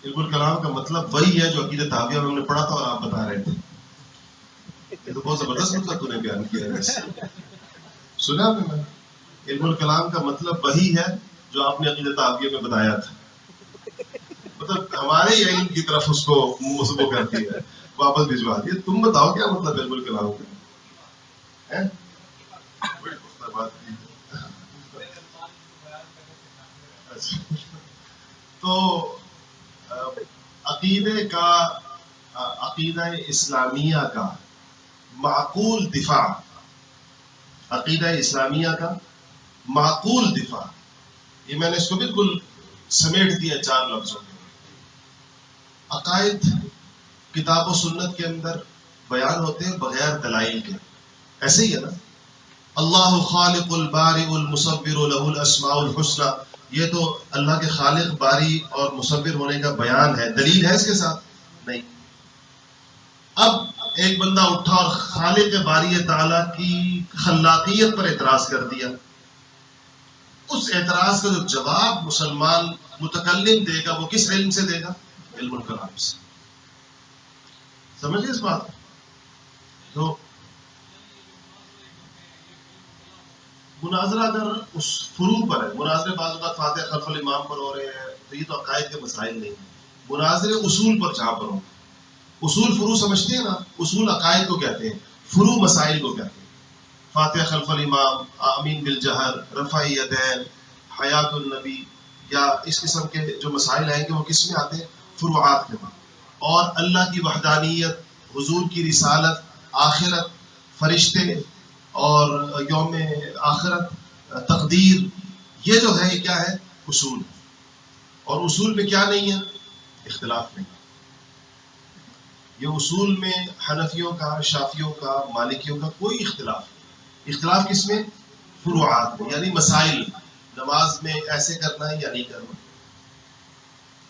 Speaker 1: علم الکلام کا مطلب؟ وہی ہے جو عقیدہ طحاویہ میں ہم نے پڑھا تھا اور آپ بتا رہے تھے. یہ تو بہت زبردست مطلب تو نے بیان کیا ہے. سنا آپ نے؟ علم الکلام کا مطلب وہی ہے جو آپ نے عقیدہ طحاویہ میں بتایا تھا. مطلب ہمارے ہی علم کی طرف اس کو منسوب کر دیا, واپس بھجوا دیا. تم بتاؤ کیا مطلب علم الکلام کا؟ تو عقیدہ اسلامیہ کا معقول دفاع, عقیدہ اسلامیہ کا معقول دفاع, یہ میں نے اس کو بالکل سمیٹ دیا 4 لفظوں میں. عقائد کتاب و سنت کے اندر بیان ہوتے ہیں بغیر دلائل کے. ایسے ہی ہے نا, اللہ خالق البارئ المصور له الاسماء الحسنى, یہ تو اللہ کے خالق باری اور مصور ہونے کا بیان ہے. دلیل ہے اس کے ساتھ؟ نہیں. اب ایک بندہ اٹھا اور خالق باری تعالیٰ کی خلاقیت پر اعتراض کر دیا. اس اعتراض کا جو جواب مسلمان متکلم دے گا وہ کس علم سے دے گا؟ علم الکلام سے. سمجھے اس بات؟ تو مناظرہ اگر اس فروع پر ہے, مناظرے بعض اوقات فاتح خلف الامام پر ہو رہے ہیں تو یہ تو عقائد کے مسائل نہیں ہیں. مناظرے اصول پر جہاں پر ہوں, اصول فروع سمجھتے ہیں نا, اصول عقائد کو کہتے ہیں, فروع مسائل کو کہتے ہیں. فاتح خلف الامام, آمین بالجہر, رفع یدین, حیات النبی, یا اس قسم کے جو مسائل ہیں کہ وہ کس میں آتے ہیں؟ فروعات کے بعد. اور اللہ کی وحدانیت, حضور کی رسالت, آخرت, فرشتے اور یوم آخرت, تقدیر, یہ جو ہے یہ کیا ہے؟ اصول. اور اصول میں کیا نہیں ہے؟ اختلاف نہیں. یہ اصول میں حنفیوں کا، شافیوں کا، مالکیوں کا کوئی اختلاف کس میں؟ فروعات میں، یعنی مسائل. نماز میں ایسے کرنا ہے یا نہیں کرنا،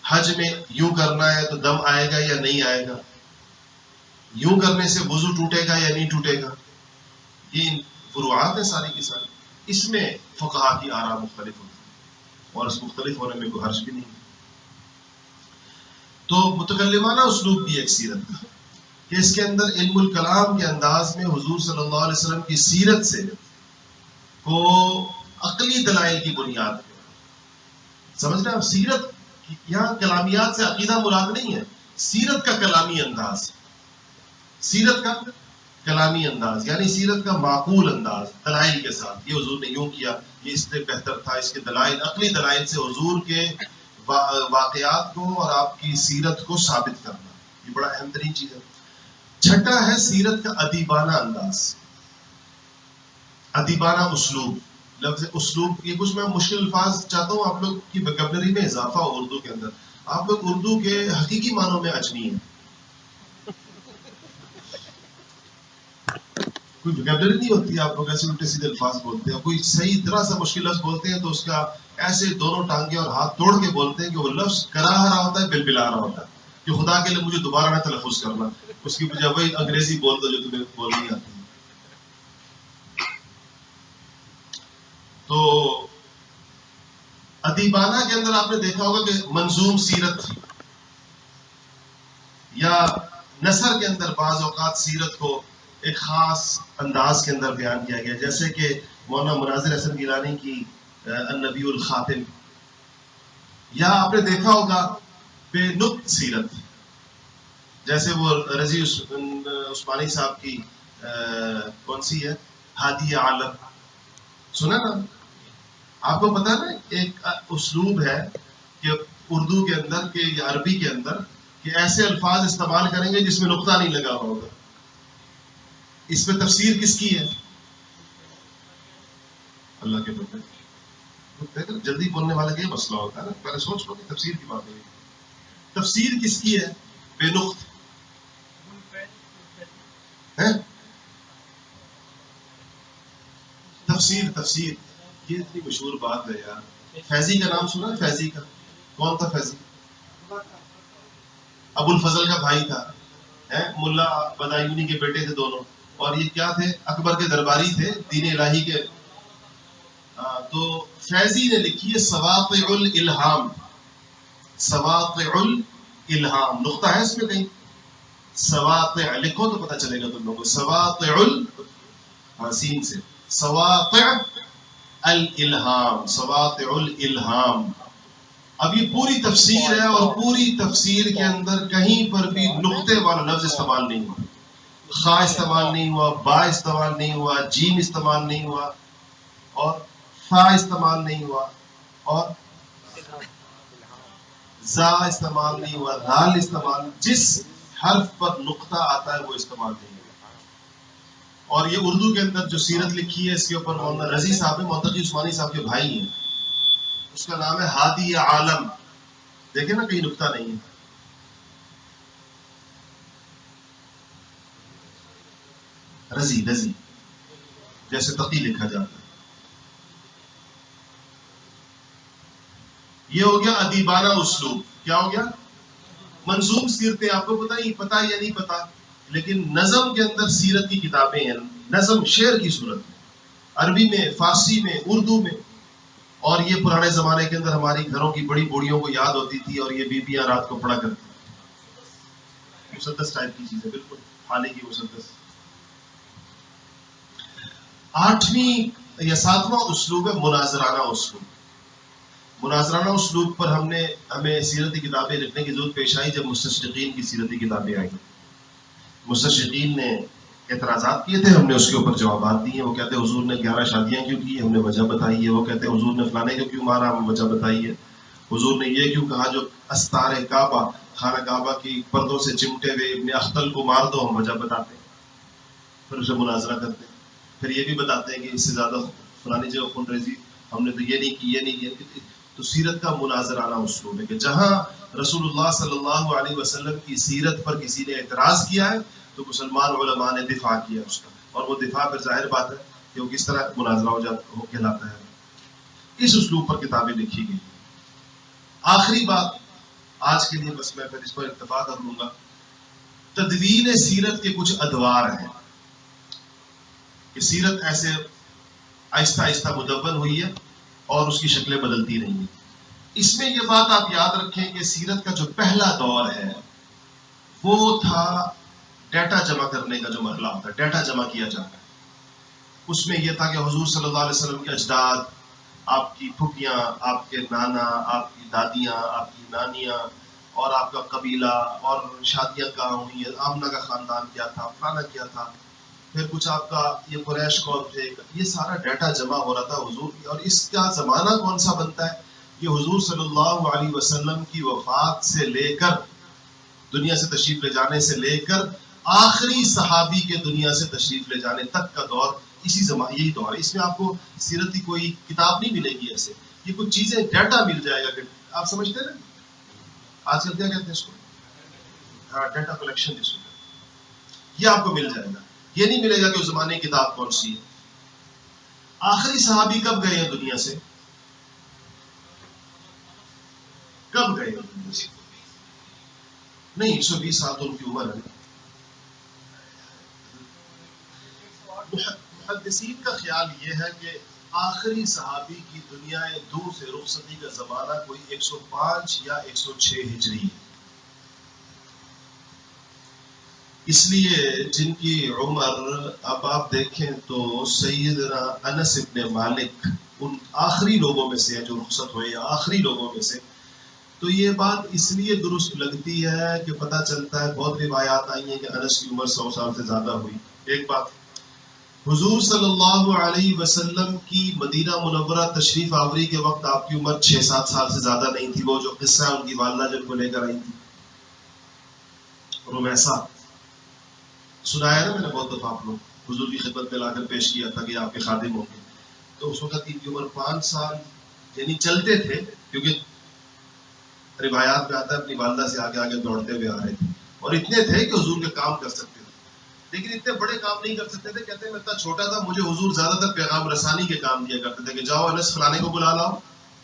Speaker 1: حج میں یوں کرنا ہے تو دم آئے گا یا نہیں آئے گا، یوں کرنے سے وضو ٹوٹے گا یا نہیں ٹوٹے گا. یہ فروعات ہیں ساری کی ساری. اس میں فقہا کی آراء مختلف ہوتی ہیں اور اس مختلف ہونے میں کوئی حرج بھی نہیں. تو متکلمانہ اسلوب بھی ایک سیرت کا کہ اس کے اندر علم الکلام کے انداز میں حضور صلی اللہ علیہ وسلم کی سیرت سے کو عقلی دلائل کی بنیاد پہ سمجھ رہے ہیں. سیرت یہاں کلامیات سے عقیدہ مراد نہیں ہے، سیرت کا کلامی انداز، سیرت کا کلامی انداز یعنی سیرت کا معقول انداز دلائل کے ساتھ. یہ حضور نے یوں کیا، یہ اس سے بہتر تھا، اس کے دلائل عقلی دلائل سے حضور کے واقعات کو اور آپ کی سیرت کو ثابت کرنا، یہ بڑا اہم ترین چیز ہے. چھٹا ہے سیرت کا ادیبانہ انداز، ادیبانہ اسلوب. لفظ اسلوب یہ کچھ میں مشکل الفاظ چاہتا ہوں آپ لوگ کی ویکیبلری میں اضافہ ہو اردو کے اندر. آپ لوگ اردو کے حقیقی معنوں میں اجنبی ہیں، کوئی ویکیبلری نہیں ہوتی، آپ لوگ ایسے الٹے سیدھے الفاظ بولتے ہیں. کوئی صحیح اتنا سا مشکل لفظ بولتے ہیں تو اس کا ایسے دونوں ٹانگیں اور ہاتھ توڑ کے بولتے ہیں کہ وہ لفظ کرا رہا ہوتا ہے، بلبلا رہا ہوتا ہے کہ خدا کے لیے مجھے دوبارہ نہ تلفظ کرنا، اس کی بجائے وہی انگریزی بول دو جو تمہیں بولنی آتی ہے. تو ادیبانہ کے اندر آپ نے دیکھا ہوگا کہ منظوم سیرت یا نثر کے اندر بعض اوقات سیرت کو ایک خاص انداز کے اندر بیان کیا گیا، جیسے کہ مولانا مناظر احسن گیلانی کی النبی الخاتم، یا آپ نے دیکھا ہوگا بے نقط سیرت، جیسے وہ رضی عثمانی صاحب کی کون سی ہے، ہادی عالم، سنا نا آپ کو پتا نا. ایک اسلوب ہے کہ اردو کے اندر کہ یا عربی کے اندر کہ ایسے الفاظ استعمال کریں گے جس میں نقطہ نہیں لگا ہوگا. اس میں تفسیر کس کی ہے؟ اللہ کے بندے. جلدی بولنے والے کا یہ مسئلہ ہوتا ہے نا، پہلے سوچ لو کہ تفسیر کی بات ہوئی. تفسیر کس کی ہے؟ بے نقط ہے. تفسیر یہ اتنی مشہور بات ہے یار. فیضی کا نام سنا؟ فیضی کا کون تھا؟ فیضی ابو الفضل کا بھائی تھا، ملا بدایونی کے بیٹے تھے دونوں، اور یہ کیا تھے؟ اکبر کے درباری تھے دین الہی کے. تو فیضی نے لکھی ہے سواقع الالہام. سواقع الالہام نقطہ ہے اس میں کہیں؟ سواقع لکھو تو پتہ چلے گا تم لوگوں کو. سواقع سین سے سواقع الالہام، سواقع الالہام. اب یہ پوری تفسیر ہے اور پوری تفسیر کے اندر کہیں پر بھی نقطے والا لفظ استعمال نہیں ہوا، خا استعمال نہیں ہوا، با استعمال نہیں ہوا، جیم استعمال نہیں ہوا، اور فا استعمال نہیں ہوا، اور زا استعمال نہیں ہوا، دال استعمال، جس حرف پر نقطہ آتا ہے وہ استعمال نہیں ہوا. اور یہ اردو کے اندر جو سیرت لکھی ہے اس کے اوپر مولانا رضی صاحب نے منتقی عثمانی صاحب کے بھائی ہیں، اس کا نام ہے ہادی عالم. دیکھیں نا کہیں نقطہ نہیں ہے. رضی جیسے تقی لکھا جاتا ہے. یہ ہو گیا ادیبانہ اسلوب. کیا ہو گیا؟ منظوم سیرتیں. آپ کو پتہ یا نہیں پتا، لیکن نظم کے اندر سیرت کی کتابیں ہیں، نظم شعر کی صورت میں، عربی میں، فارسی میں، اردو میں. اور یہ پرانے زمانے کے اندر ہماری گھروں کی بڑی بوڑھیوں کو یاد ہوتی تھی اور یہ بیبیاں رات کو پڑھا کرتی تھی. مسدس ٹائپ کی چیز ہے، بالکل خالی کی مسدس. آٹھویں یا ساتواں اسلوب ہے مناظرانہ اسلوب. مناظرانہ اسلوب پر ہمیں سیرتی کتابیں لکھنے کی ضرورت پیش آئی جب مستشرقین کی سیرتی کتابیں آئیں. مستشرقین نے اعتراضات کیے تھے، ہم نے اس کے اوپر جوابات دیے. وہ کہتے ہیں حضور نے 11 شادیاں کیوں کی، ہم نے وجہ بتائی ہے. وہ کہتے ہیں حضور نے فلانے کو کیوں مارا، ہم وجہ بتائی ہے. حضور نے یہ کیوں کہا جو استار کعبہ، خانہ کعبہ کی پردوں سے چمٹے ہوئے ابن اختل کو مار دو، ہم وجہ بتاتے ہیں. پھر اسے مناظرہ کرتے ہیں. پھر یہ بھی بتاتے ہیں کہ اس سے زیادہ فلانی جگہ خون ریزی ہم نے تو یہ نہیں کی، یہ نہیں کیا. تو تو سیرت کا مناظرانہ اسلوب ہے کہ جہاں رسول اللہ صلی اللہ علیہ وسلم کی سیرت پر کسی نے اعتراض کیا ہے تو مسلمان علماء نے دفاع کیا اس کا، اور وہ دفاع پھر ظاہر بات ہے کہ وہ کس طرح مناظرہ ہو کہلاتا ہے. اس اسلوب پر کتابیں لکھی گئی. آخری بات آج کے لیے بس میں پھر اس پر اتفاق کر لوں گا. تدوین سیرت کے کچھ ادوار ہیں کہ سیرت ایسے آہستہ آہستہ مدون ہوئی ہے اور اس کی شکلیں بدلتی رہی ہیں. اس میں یہ بات آپ یاد رکھیں کہ سیرت کا جو پہلا دور ہے وہ تھا ڈیٹا جمع کرنے کا جو مرحلہ ہوتا ہے، ڈیٹا جمع کیا جاتا ہے. اس میں یہ تھا کہ حضور صلی اللہ علیہ وسلم کے اجداد، آپ کی پھوپھیاں، آپ کے نانا، آپ کی دادیاں، آپ کی نانیاں، اور آپ کا قبیلہ، اور شادیاں کہاں ہوئی، آمنہ کا خاندان کیا تھا، فلانا کیا تھا، پھر کچھ آپ کا یہ قریش کون تھے، یہ سارا ڈیٹا جمع ہو رہا تھا حضور کی. اور اس کا زمانہ کون سا بنتا ہے؟ یہ حضور صلی اللہ علیہ وسلم کی وفات سے لے کر، دنیا سے تشریف لے جانے سے لے کر آخری صحابی کے دنیا سے تشریف لے جانے تک کا دور، اسی زمانے یہی دور ہے. اس میں آپ کو سیرت کی کوئی کتاب نہیں ملے گی ایسے، یہ کچھ چیزیں ڈیٹا مل جائے گا کہ آپ سمجھتے ہیں نا آج کل کیا کہتے ہیں اس کو، ڈیٹا کلیکشن جس کو، یہ آپ کو مل جائے گا. یہ نہیں ملے گا کہ اس زمانے کی کتاب کون سی ہے. آخری صحابی کب گئے ہیں دنیا سے، کب گئے ہیں دنیا سے؟ نہیں، 120 سال تو ان کی عمر ہے. محدثین کا خیال یہ ہے کہ آخری صحابی کی دنیا دور سے رخصتی کا زمانہ کوئی 105 یا 106 ہجری ہے. اس لیے جن کی عمر اب آپ دیکھیں تو سیدنا انس ابن مالک ان آخری لوگوں میں سے ہیں جو رخصت ہوئے، یا آخری لوگوں میں سے. تو یہ بات اس لیے درست لگتی ہے کہ پتہ چلتا ہے، بہت روایات آئی ہیں کہ انس کی عمر 100 سال سے زیادہ ہوئی. ایک بات، حضور صلی اللہ علیہ وسلم کی مدینہ منورہ تشریف آوری کے وقت آپ کی عمر 6-7 سال سے زیادہ نہیں تھی. وہ جو قصہ ہے ان کی والدہ جن کو لے کر آئی تھی، رمیسہ، سنایا نا میں نے بہت دفعہ، آپ لوگ حضور کی خدمت میں لا کر پیش کیا تھا کہ آپ کے خادم ہوں گے. تو اس وقت ان کی عمر 5 سال، یعنی چلتے تھے، کیونکہ روایات میں آتا ہے اپنی والدہ سے آگے آگے دوڑتے ہوئے آ رہے تھے، اور اتنے تھے کہ حضور کے کام کر سکتے تھے، لیکن اتنے بڑے کام نہیں کر سکتے تھے. کہتے ہیں میں اتنا چھوٹا تھا، مجھے حضور زیادہ تر پیغام رسانی کے کام دیا کرتے تھے کہ جاؤ انس فلانے کو بلا لاؤ.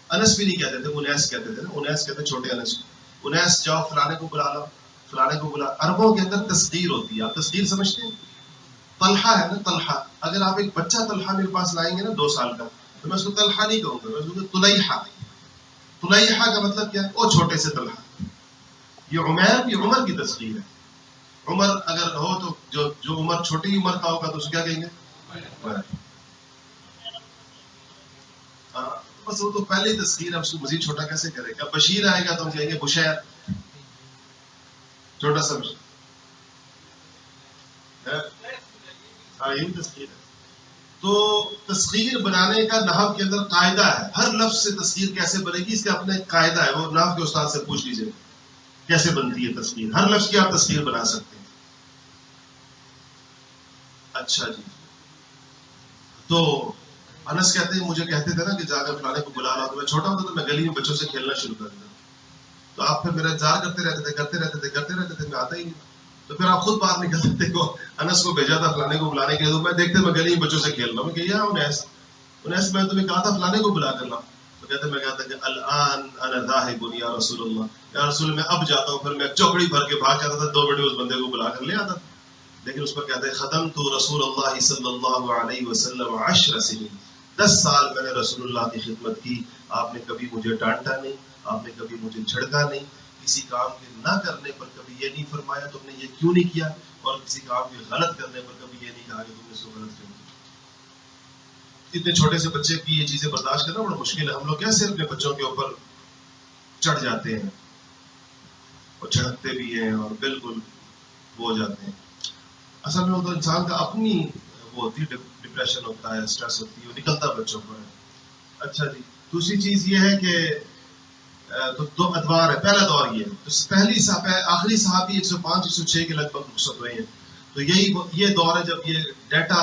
Speaker 1: انس بھی نہیں کہتے تھے، انیس کہتے تھے نا، انیس کہتے چھوٹے انس کو. انیس جاؤ فلانے کو بلا لاؤ، فلانے کو بلا. عربوں کے اندر تصغیر ہوتی ہے، آپ تصغیر سمجھتے ہیں؟ طلحہ ہے نا، طلحہ، اگر آپ ایک بچہ طلحہ میرے پاس لائیں گے نا 2 سال کا، تو میں اس کو طلحہ نہیں کہوں گا، میں اس کو طلیحہ. طلیحہ کا مطلب کیا ہے؟ وہ چھوٹے سے طلحہ. یہ عمیر، یہ عمر کی تصغیر ہے. عمر اگر ہو تو جو عمر چھوٹی عمر کا ہوگا تو اسے کیا کہیں گے؟ بس وہ تو پہلے ہی تصغیر ہے، اس کو مزید چھوٹا کیسے کرے گا؟ بشیر آئے گا تو ہم کہیں گے بشیر، چھوٹا سا بشیر. یہی تصغیر ہے. تو تصغیر بنانے کا نحو کے اندر قاعدہ ہے، ہر لفظ سے تصغیر کیسے بنے گی اس کا اپنا ایک قاعدہ ہے. وہ نحو کے استاد سے پوچھ لیجیے کیسے بنتی ہے تصغیر. ہر لفظ کی آپ تصغیر بنا سکتے ہیں. اچھا جی، تو انس کہتے ہیں مجھے کہتے تھے نا کہ جا کر فلانے کو بلا لاؤ. تو میں چھوٹا ہوتا تو میں گلی میں بچوں سے کھیلنا شروع کر دیتا، تو آپ پھر میرا انتظار کرتے رہتے تھے، میں آتا ہی نہیں. تو پھر آپ خود باہر نکلتے تھے، انس کو بھیجا تھا فلانے کو بلانے کے لیے. تو میں دیکھتے میں گلی میں بچوں سے کھیل رہا ہوں کہ انیس میں تمہیں کہا تھا فلانے کو بلا کر لاؤ. تو کہتے میں کہتا کہ الان انا ذاہب یا رسول اللہ، یا رسول میں اب جاتا ہوں. پھر میں چوکڑی بھر کے بھاگ جاتا تھا، 2 منٹ اس بندے کو بلا کر لے آتا تھا. لیکن اس پر کہتے ہیں ختم تو رسول اللہ صلی اللہ علیہ وسلم 10 سنین، 10 سال میں نے رسول اللہ کی خدمت کی. آپ نے کبھی مجھے ڈانٹا نہیں، آپ نے کبھی مجھے جھڑکا نہیں، کسی کام کے نہ کرنے پر کبھی یہ نہیں فرمایا تم نے یہ کیوں نہیں کیا، اور کسی کام کے غلط کرنے پر کبھی یہ نہیں کہا کہ تم نے اس کو غلط کیوں کیا. اتنے چھوٹے سے بچے کی یہ چیزیں برداشت کرنا بڑا مشکل ہے. ہم لوگ کیسے اپنے بچوں کے اوپر چڑھ جاتے ہیں اور جھڑکتے بھی ہیں اور بالکل وہ ہو جاتے ہیں. اصل میں تو انسان کا اپنی وہ ہوتی ہے، ڈپریشن ہوتا ہے، اسٹریس ہوتی ہے، وہ نکلتا بچوں پر. اچھا جی، دوسری چیز یہ ہے کہ تو 2 ادوار ہے. پہلا دور یہ ہے، تو آخری صحابی 105-106 کے لگ بھگ رخصت ہوئے ہیں. تو یہ دور ہے جب یہ ڈیٹا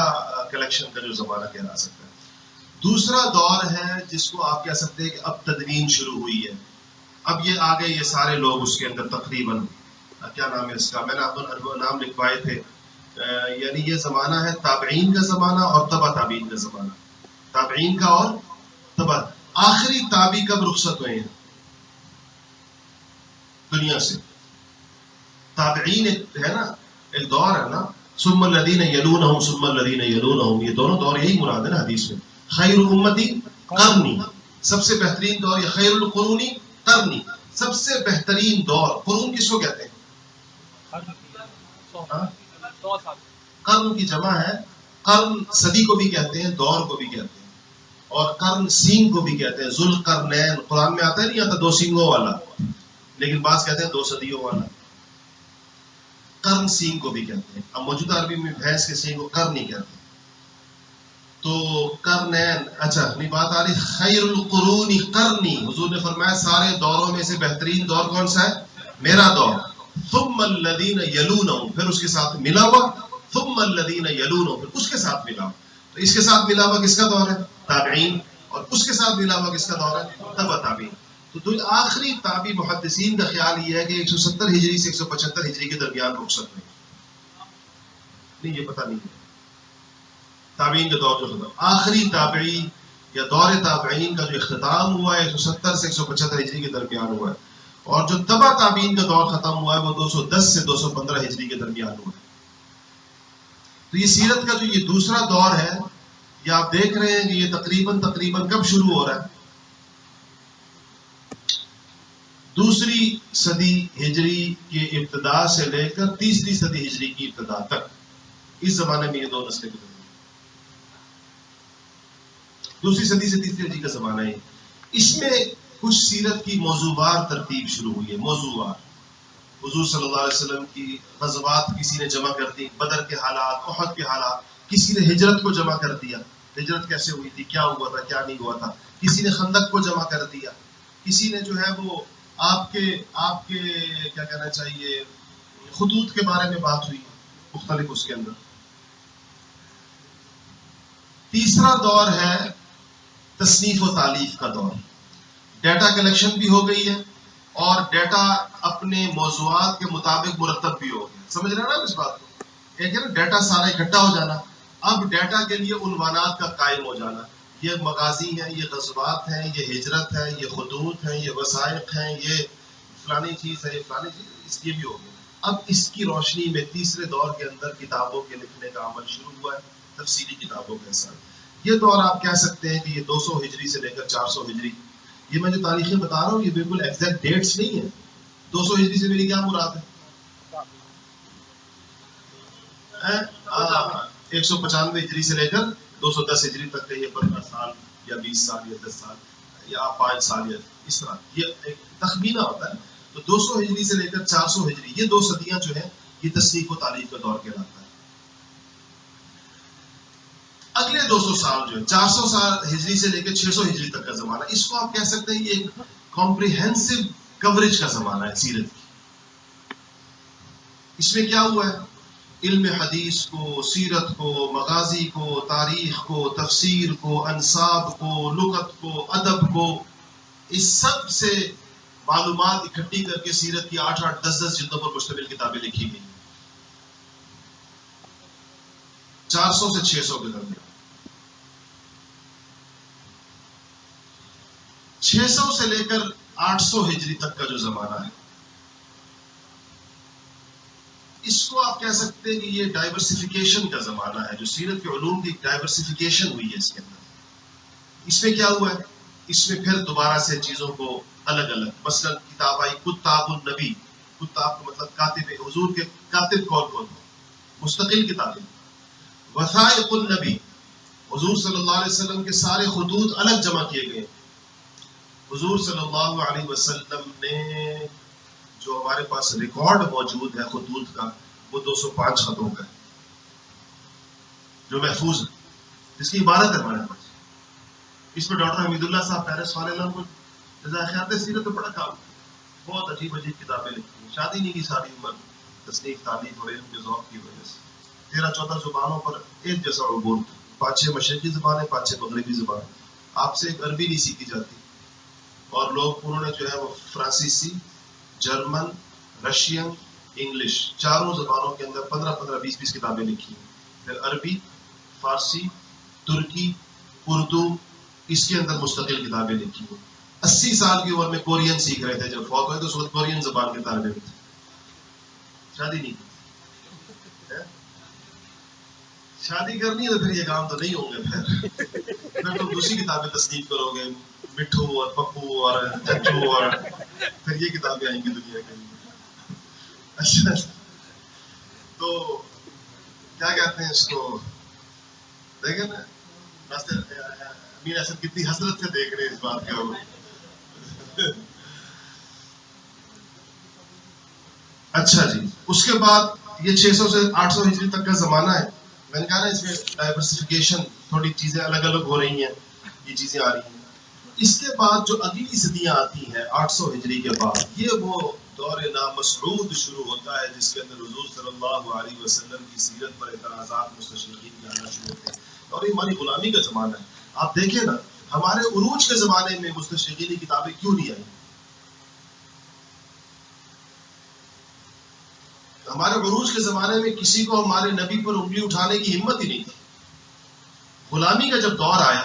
Speaker 1: کلیکشن کا جو زمانہ کہلا سکتا ہے. دوسرا دور ہے جس کو آپ کہہ سکتے ہیں کہ اب تدوین شروع ہوئی ہے. اب یہ آگے یہ سارے لوگ اس کے اندر تقریباً کیا نام ہے اس کا، میں نے آپ کو نام لکھوائے تھے. یعنی یہ زمانہ ہے تابعین کا زمانہ اور تبع تابعین کا زمانہ. تابعین کا اور تبع. آخری تابعی کب رخصت ہوئے ہیں دنیا سے؟ تابعین ہے نا، ایک دور ہے نا، ثم الذین یلونہم ثم الذین یلونہم، یہ دونوں دور یہی مراد ہے نا حدیث میں. خیر امتی قرنی، سب سے بہترین دور، یہ خیر القرونی قرنی، سب سے بہترین دور. قرون کس کو کہتے ہیں؟ قرن کی جمع ہے. قرن صدی کو بھی کہتے ہیں، دور کو بھی کہتے ہیں، اور قرن سینگ کو بھی کہتے ہیں. ذوالقرنین قرآن میں آتا ہے نہیں آتا دو سینگوں والا، لیکن بعض کہتے ہیں دو صدیوں والا. قرن سینگ کو بھی کہتے ہیں. اب موجودہ عربی میں بھینس کے سینگ کو قرن نہیں کہتے. تو قرنین، اچھا اپنی بات آ رہی. خیر القرون قرنی، حضور نے فرمایا سارے دوروں میں سے بہترین دور کون سا ہے؟ میرا دور. ثم الذین یلونہم، پھر اس کے ساتھ ملا ہوا. ثم الذین یلونہم، پھر اس کے ساتھ ملا ہوا. تو اس کے ساتھ ملا ہوا کس کا دور ہے؟ تابعین. اور اس کے ساتھ ملا ہوا کس کا دور ہے؟ تبع تابعین. تو آخری تابعی محدثین کا خیال یہ ہے کہ 170 ہجری سے 175 ہجری کے درمیان رخصت ہوئی. نہیں یہ پتہ نہیں ہے تابعین کا دور جو ختم. آخری تابعی یا دور تابعین کا جو اختتام ہوا ہے 170 سے 175 ہجری کے درمیان ہوا ہے. اور جو تبع تابعین کا دور ختم ہوا ہے وہ 210 سے 215 ہجری کے درمیان ہوا ہے. تو یہ سیرت کا جو یہ دوسرا دور ہے، یہ آپ دیکھ رہے ہیں کہ یہ تقریباً کب شروع ہو رہا ہے؟ دوسری صدی ہجری کے ابتدا سے لے کر تیسری صدی ہجری کی ابتدا تک، اس زمانے میں یہ دو نسلیں گزری. دوسری صدی سے تیسری صدی کا زمانہ ہے. اس میں کچھ سیرت کی موضوعات ترتیب شروع ہوئی ہے. موضوعات حضور صلی اللہ علیہ وسلم کی غزوات کسی نے جمع کر دی، بدر کے حالات، احد کے حالات. کسی نے ہجرت کو جمع کر دیا، ہجرت کیسے ہوئی تھی، کیا ہوا تھا، کیا نہیں ہوا تھا. کسی نے خندق کو جمع کر دیا. کسی نے جو ہے وہ آپ کے کیا کہنا چاہیے خطوط کے بارے میں بات ہوئی مختلف اس کے اندر. تیسرا دور ہے تصنیف و تالیف کا دور. ڈیٹا کلیکشن بھی ہو گئی ہے اور ڈیٹا اپنے موضوعات کے مطابق مرتب بھی ہو گیا. سمجھ رہے ہیں نا اس بات کو؟ ایک ہے نا ڈیٹا سارا اکٹھا ہو جانا، اب ڈیٹا کے لیے عنوانات کا قائم ہو جانا. یہ مغازی ہیں، یہ غزوات ہیں، یہ ہجرت ہے، یہ خطوط ہیں، یہ وثائق ہیں، یہ فلانی چیز ہے، یہ فلانی چیز، اس لیے بھی ہو گیا. اب اس کی روشنی میں تیسرے دور کے اندر کتابوں کے لکھنے کا عمل شروع ہوا ہے، تفصیلی کتابوں کے ساتھ. یہ دور آپ کہہ سکتے ہیں کہ یہ 200 ہجری سے لے کر 400 ہجری. یہ میں جو تاریخیں بتا رہا ہوں یہ بالکل ایگزیکٹ ڈیٹس نہیں ہیں. 200 ہجری سے میری کیا مراد ہے؟ 195 ہجری سے لے کر 210 ہجری تک کا یہ 15 سال یا 20 سال یا 10 سال یا 5 سال یا اس طرح یہ ایک تخمینہ ہوتا ہے. تو 200 ہجری سے لے کر 400 ہجری یہ دو صدیاں جو ہیں یہ تصنیف و تالیف کا دور کہلاتا ہے. اگلے 200 سال جو ہے 400 سال ہجری سے لے کے 600 ہجری تک کا زمانہ، اس کو آپ کہہ سکتے ہیں یہ ایک کمپریہنسو کوریج کا زمانہ ہے سیرت کی. اس میں کیا ہوا ہے؟ علم حدیث کو، سیرت کو، مغازی کو، تاریخ کو، تفسیر کو، انساب کو، لغت کو، ادب کو، اس سب سے معلومات اکٹھی کر کے سیرت کی 8-8 10-10 جلدوں پر مشتمل کتابیں لکھی گئی 400 سے 600 کے درمیان. 600 سے لے کر 800 ہجری تک کا جو زمانہ ہے اس کو آپ کہہ سکتے ہیں کہ یہ ڈائیورسفیکیشن کا زمانہ ہے. جو سیرت کے علوم کی ڈائیورسفیکیشن ہوئی ہے اس کے اندر. اس میں کیا ہوا ہے؟ اس میں پھر دوبارہ سے چیزوں کو الگ الگ، مثلا کتاب آئی کتاب النبی. کتاب کا مطلب کاتب، حضور کے کاتب کون کون تھے؟ مستقل کتابیں. وثائق النبی، حضور صلی اللہ علیہ وسلم کے سارے خطوط الگ جمع کیے گئے. حضور صلی اللہ علیہ وسلم نے جو ہمارے پاس ریکارڈ موجود ہے خطوط کا وہ 205 خطوں کا ہے جو محفوظ ہے، جس کی عبارت ہے ہمارے پاس. اس میں ڈاکٹر حمید اللہ صاحب پیرس والے کو جزائے خیر سیرت بڑا کام، بہت عجیب عجیب کتابیں لکھی ہیں. شادی نہیں کی ساری عمر تصنیف تعلیف اور علم کے ذوق کی وجہ سے 13-14 زبانوں پر ایک جیسا عبور 5-6 مشرقی زبانیں، 5-6 مغربی زبانیں. آپ سے ایک عربی نہیں سیکھی جاتی. اور لوگ انہوں نے جو ہے وہ فرانسیسی، جرمن، رشین، انگلش، چاروں زبانوں کے اندر 15-15 20-20 کتابیں لکھی ہیں. پھر عربی، فارسی، ترکی، اردو، اس کے اندر مستقل کتابیں لکھی ہیں. 80 سال کی عمر میں کورین سیکھ رہے تھے. جب فوت ہوئے تو اس وقت کورین زبان کے طالب علم تھے. شادی نہیں کی. شادی کرنی ہے تو پھر یہ کام تو نہیں ہوں گے. پھر تم دوسری کتابیں تصنیف کرو گے، مٹھو اور پپو اور چچو، اور پھر یہ کتابیں آئیں گی دنیا کے لیے. اچھا، تو کیا کہتے ہیں اس کو، دیکھیں نا امیر حسن کتنی حسرت سے دیکھ رہے ہیں اس بات کا. اچھا جی، اس کے بعد یہ 600 سے 800 ہجری تک کا زمانہ ہے. میں نے کہا نا اس میں ڈائیورسفیکیشن، تھوڑی چیزیں الگ الگ ہو رہی ہیں، یہ چیزیں آ رہی ہیں. اس کے بعد جو اگلی صدیاں آتی ہیں 800 ہجری کے بعد، یہ وہ دور نامسعود شروع ہوتا ہے جس کے اندر حضور صلی اللہ علیہ وسلم کی سیرت پر اعتراضات مستشرقین کے آنا شروع ہوتے ہیں. اور یہ ہماری غلامی کا زمانہ ہے. آپ دیکھیں نا، ہمارے عروج کے زمانے میں مستشرقین کی کتابیں کیوں نہیں آئیں؟ ہمارے عروج کے زمانے میں کسی کو ہمارے نبی پر انگلی اٹھانے کی ہمت ہی نہیں تھی. غلامی کا جب دور آیا،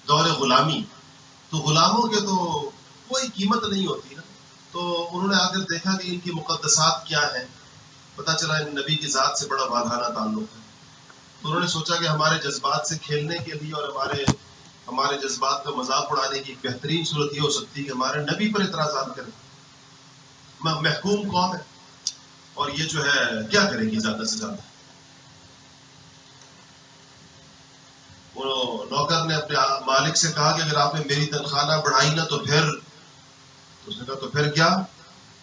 Speaker 1: دور غلامی، تو غلاموں کے تو کوئی قیمت نہیں ہوتی نا. تو انہوں نے آ کر دیکھا کہ ان کی مقدسات کیا ہیں. پتہ چلا ان نبی کی ذات سے بڑا وادھانہ تعلق ہے. تو انہوں نے سوچا کہ ہمارے جذبات سے کھیلنے کے لیے اور ہمارے جذبات کا مذاق اڑانے کی ایک بہترین صورت یہ ہو سکتی ہے کہ ہمارے نبی پر اعتراضات کریں. محکوم قوم ہے اور یہ جو ہے کیا کرے گی زیادہ سے زیادہ. وہ نوکر نے اپنے مالک سے کہا کہ اگر آپ نے میری تنخواہ نہ بڑھائی نا تو پھر، اس نے کہا تو پھر کیا؟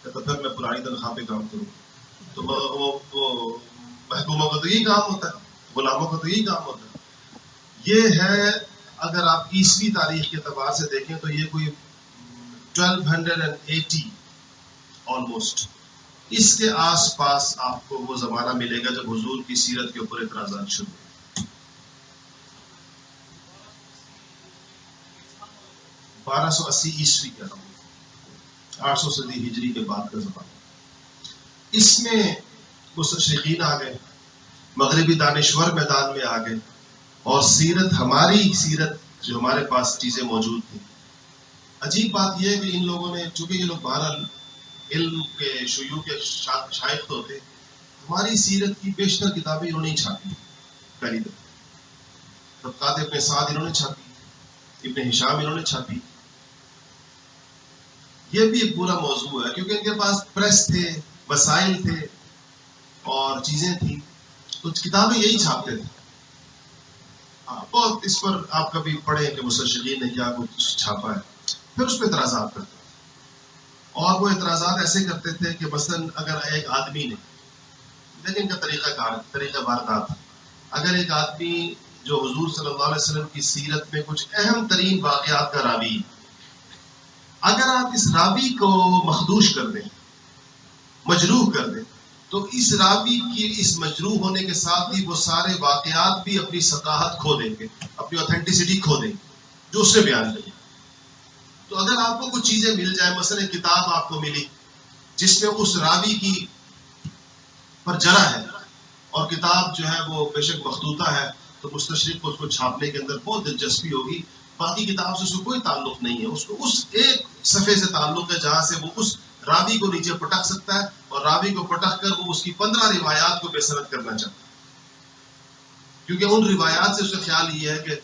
Speaker 1: تو پھر میں پرانی تنخواہ پہ کام کروں. تو وہ محکوموں کا تو یہی کام ہوتا ہے، غلاموں کا تو یہی کام ہوتا ہے. یہ ہے، اگر آپ عیسوی تاریخ کے اعتبار سے دیکھیں تو یہ کوئی 1280 آلموسٹ، اس کے آس پاس آپ کو وہ زمانہ ملے گا جب حضور کی سیرت کے اوپر اعتراضات شروع. 1280 عیسوی کا، 800 صدی ہجری کے بعد کا زمانہ. اس میں مستشرقین آ گئے، مغربی دانشور میدان میں آ گئے، اور سیرت، ہماری سیرت جو ہمارے پاس چیزیں موجود تھیں. عجیب بات یہ ہے کہ ان لوگوں نے، چونکہ یہ لوگ بہرحال علم کے شیوع کے شائق تو تھے، ہماری سیرت کی بیشتر کتابیں انہوں نے چھاپی. پہلی دفعہ طبقات ابن سعد انہوں نے چھاپی، ابن ہشام انہوں نے چھاپی. یہ بھی ایک پورا موضوع ہے کیونکہ ان کے پاس پریس تھے، وسائل تھے اور چیزیں تھیں، تو کتابیں یہی چھاپتے تھے. بہت اس پر آپ کبھی پڑھیں کہ مستشرقین نے کیا کچھ چھاپا ہے. پھر اس پہ اعتراضات کرتے تھے، اور وہ اعتراضات ایسے کرتے تھے کہ مثلا اگر ایک آدمی نے، لیکن کا طریقہ واردات، اگر ایک آدمی جو حضور صلی اللہ علیہ وسلم کی سیرت میں کچھ اہم ترین واقعات کا راوی، اگر آپ اس راوی کو مخدوش کر دیں، مجروح کر دیں، تو اس راوی کی اس مجروح ہونے کے ساتھ ہی وہ سارے واقعات بھی اپنی صداقت کھو دیں گے، اپنی اوتھینٹسٹی کھو دیں گے جو اس نے بیان کی. تو اگر آپ کو کچھ چیزیں مل جائیں، مثلا کتاب آپ کو ملی جس میں اس راوی کی پر جرح ہے، اور کتاب جو ہے وہ بے شک مخطوطہ ہے، تو مستشرق کو اس کو چھاپنے کے اندر بہت دلچسپی ہوگی. باقی کتاب سے اس کو کوئی تعلق نہیں ہے، اس کو اس ایک صفحے سے تعلق ہے جہاں سے وہ اس راوی کو نیچے پٹک سکتا ہے، اور راوی کو پٹک کر وہ اس کی 15 روایات کو بے سند کرنا چاہتا ہے. کیونکہ ان روایات سے اس کا خیال یہ ہے کہ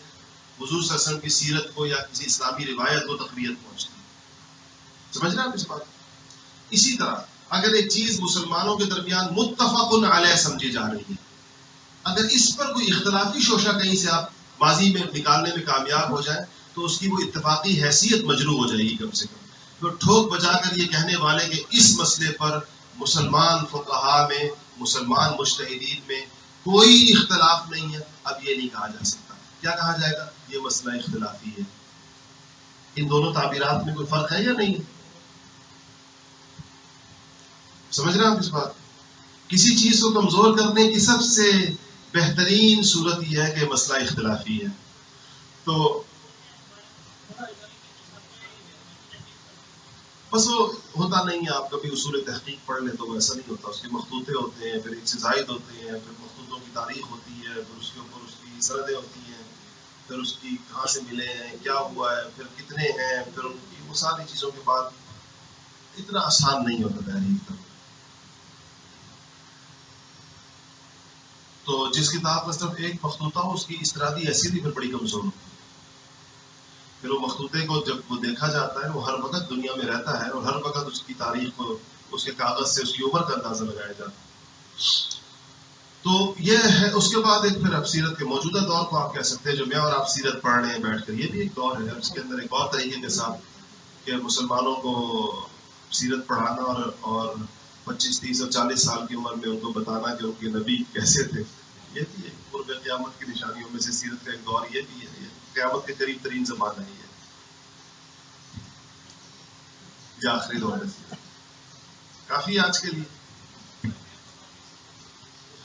Speaker 1: حضور صلی اللہ علیہ وسلم کی سیرت کو یا کسی اسلامی روایت کو تقویت پہنچتی ہے. سمجھ رہے ہیں آپ اس بات؟ اسی طرح اگر ایک چیز مسلمانوں کے درمیان متفق علیہ سمجھی جا رہی ہے، اگر اس پر کوئی اختلافی شوشہ کہیں سے آپ ماضی میں نکالنے میں کامیاب ہو جائیں تو اس کی وہ اتفاقی حیثیت مجروح ہو جائے گی کم سے کم. تو ٹھوک بجا کر یہ کہنے والے کہ اس مسئلے پر مسلمان فقہا میں، مسلمان مجتہدین میں کوئی اختلاف نہیں ہے، اب یہ نہیں کہا جا سکتا. کیا کہا جائے گا؟ یہ مسئلہ اختلافی ہے. ان دونوں تعبیرات میں کوئی فرق ہے یا نہیں؟ سمجھ رہے ہیں آپ اس بات؟ کسی چیز کو کمزور کرنے کی سب سے بہترین صورت یہ ہے کہ مسئلہ اختلافی ہے. تو بس وہ ہوتا نہیں ہے. آپ کبھی اصول تحقیق پڑھ لیں تو وہ ایسا نہیں ہوتا. اس کے مخطوطے ہوتے ہیں، پھر ایک سے زائد ہوتے ہیں، پھر مخطوطوں کی تاریخ ہوتی ہے، پھر اس کے اوپر اس کی سندیں ہوتی ہیں، پھر اس کی کہاں سے ملے ہیں، کیا ہوا ہے، پھر کتنے ہیں، پھر ان کی وہ ساری چیزوں کے بعد اتنا آسان نہیں ہوتا تحریر کرنا. تو جس کتاب کا صرف ایک مخطوطہ ہو، اس کی استنادی حیثیت ہی پھر بڑی کمزور ہوتی ہے. پھر وہ مخطوطے کو جب وہ دیکھا جاتا ہے، وہ ہر وقت دنیا میں رہتا ہے اور ہر وقت اس کی تاریخ کو اس کے کاغذ سے اس کی عمر کا اندازہ لگایا جاتا ہے. تو یہ ہے. اس کے بعد ایک پھر اب سیرت کے موجودہ دور کو آپ کہہ سکتے ہیں، جو میں اور آپ سیرت پڑھ رہے ہیں بیٹھ کر، یہ بھی ایک دور ہے. اس کے اندر ایک اور طریقے کے ساتھ کہ مسلمانوں کو سیرت پڑھانا اور 25 30 اور 40 سال کی عمر میں ان کو بتانا کہ ان کے نبی کیسے تھے. یہ بھی ہے قرب قیامت کی نشانیوں میں سے سیرت کا ایک دور یہ بھی ہے. یہ قیامت کے قریب ترین زمانہ ہی ہے، یہ آخری دور ہے. کافی آج کے لیے.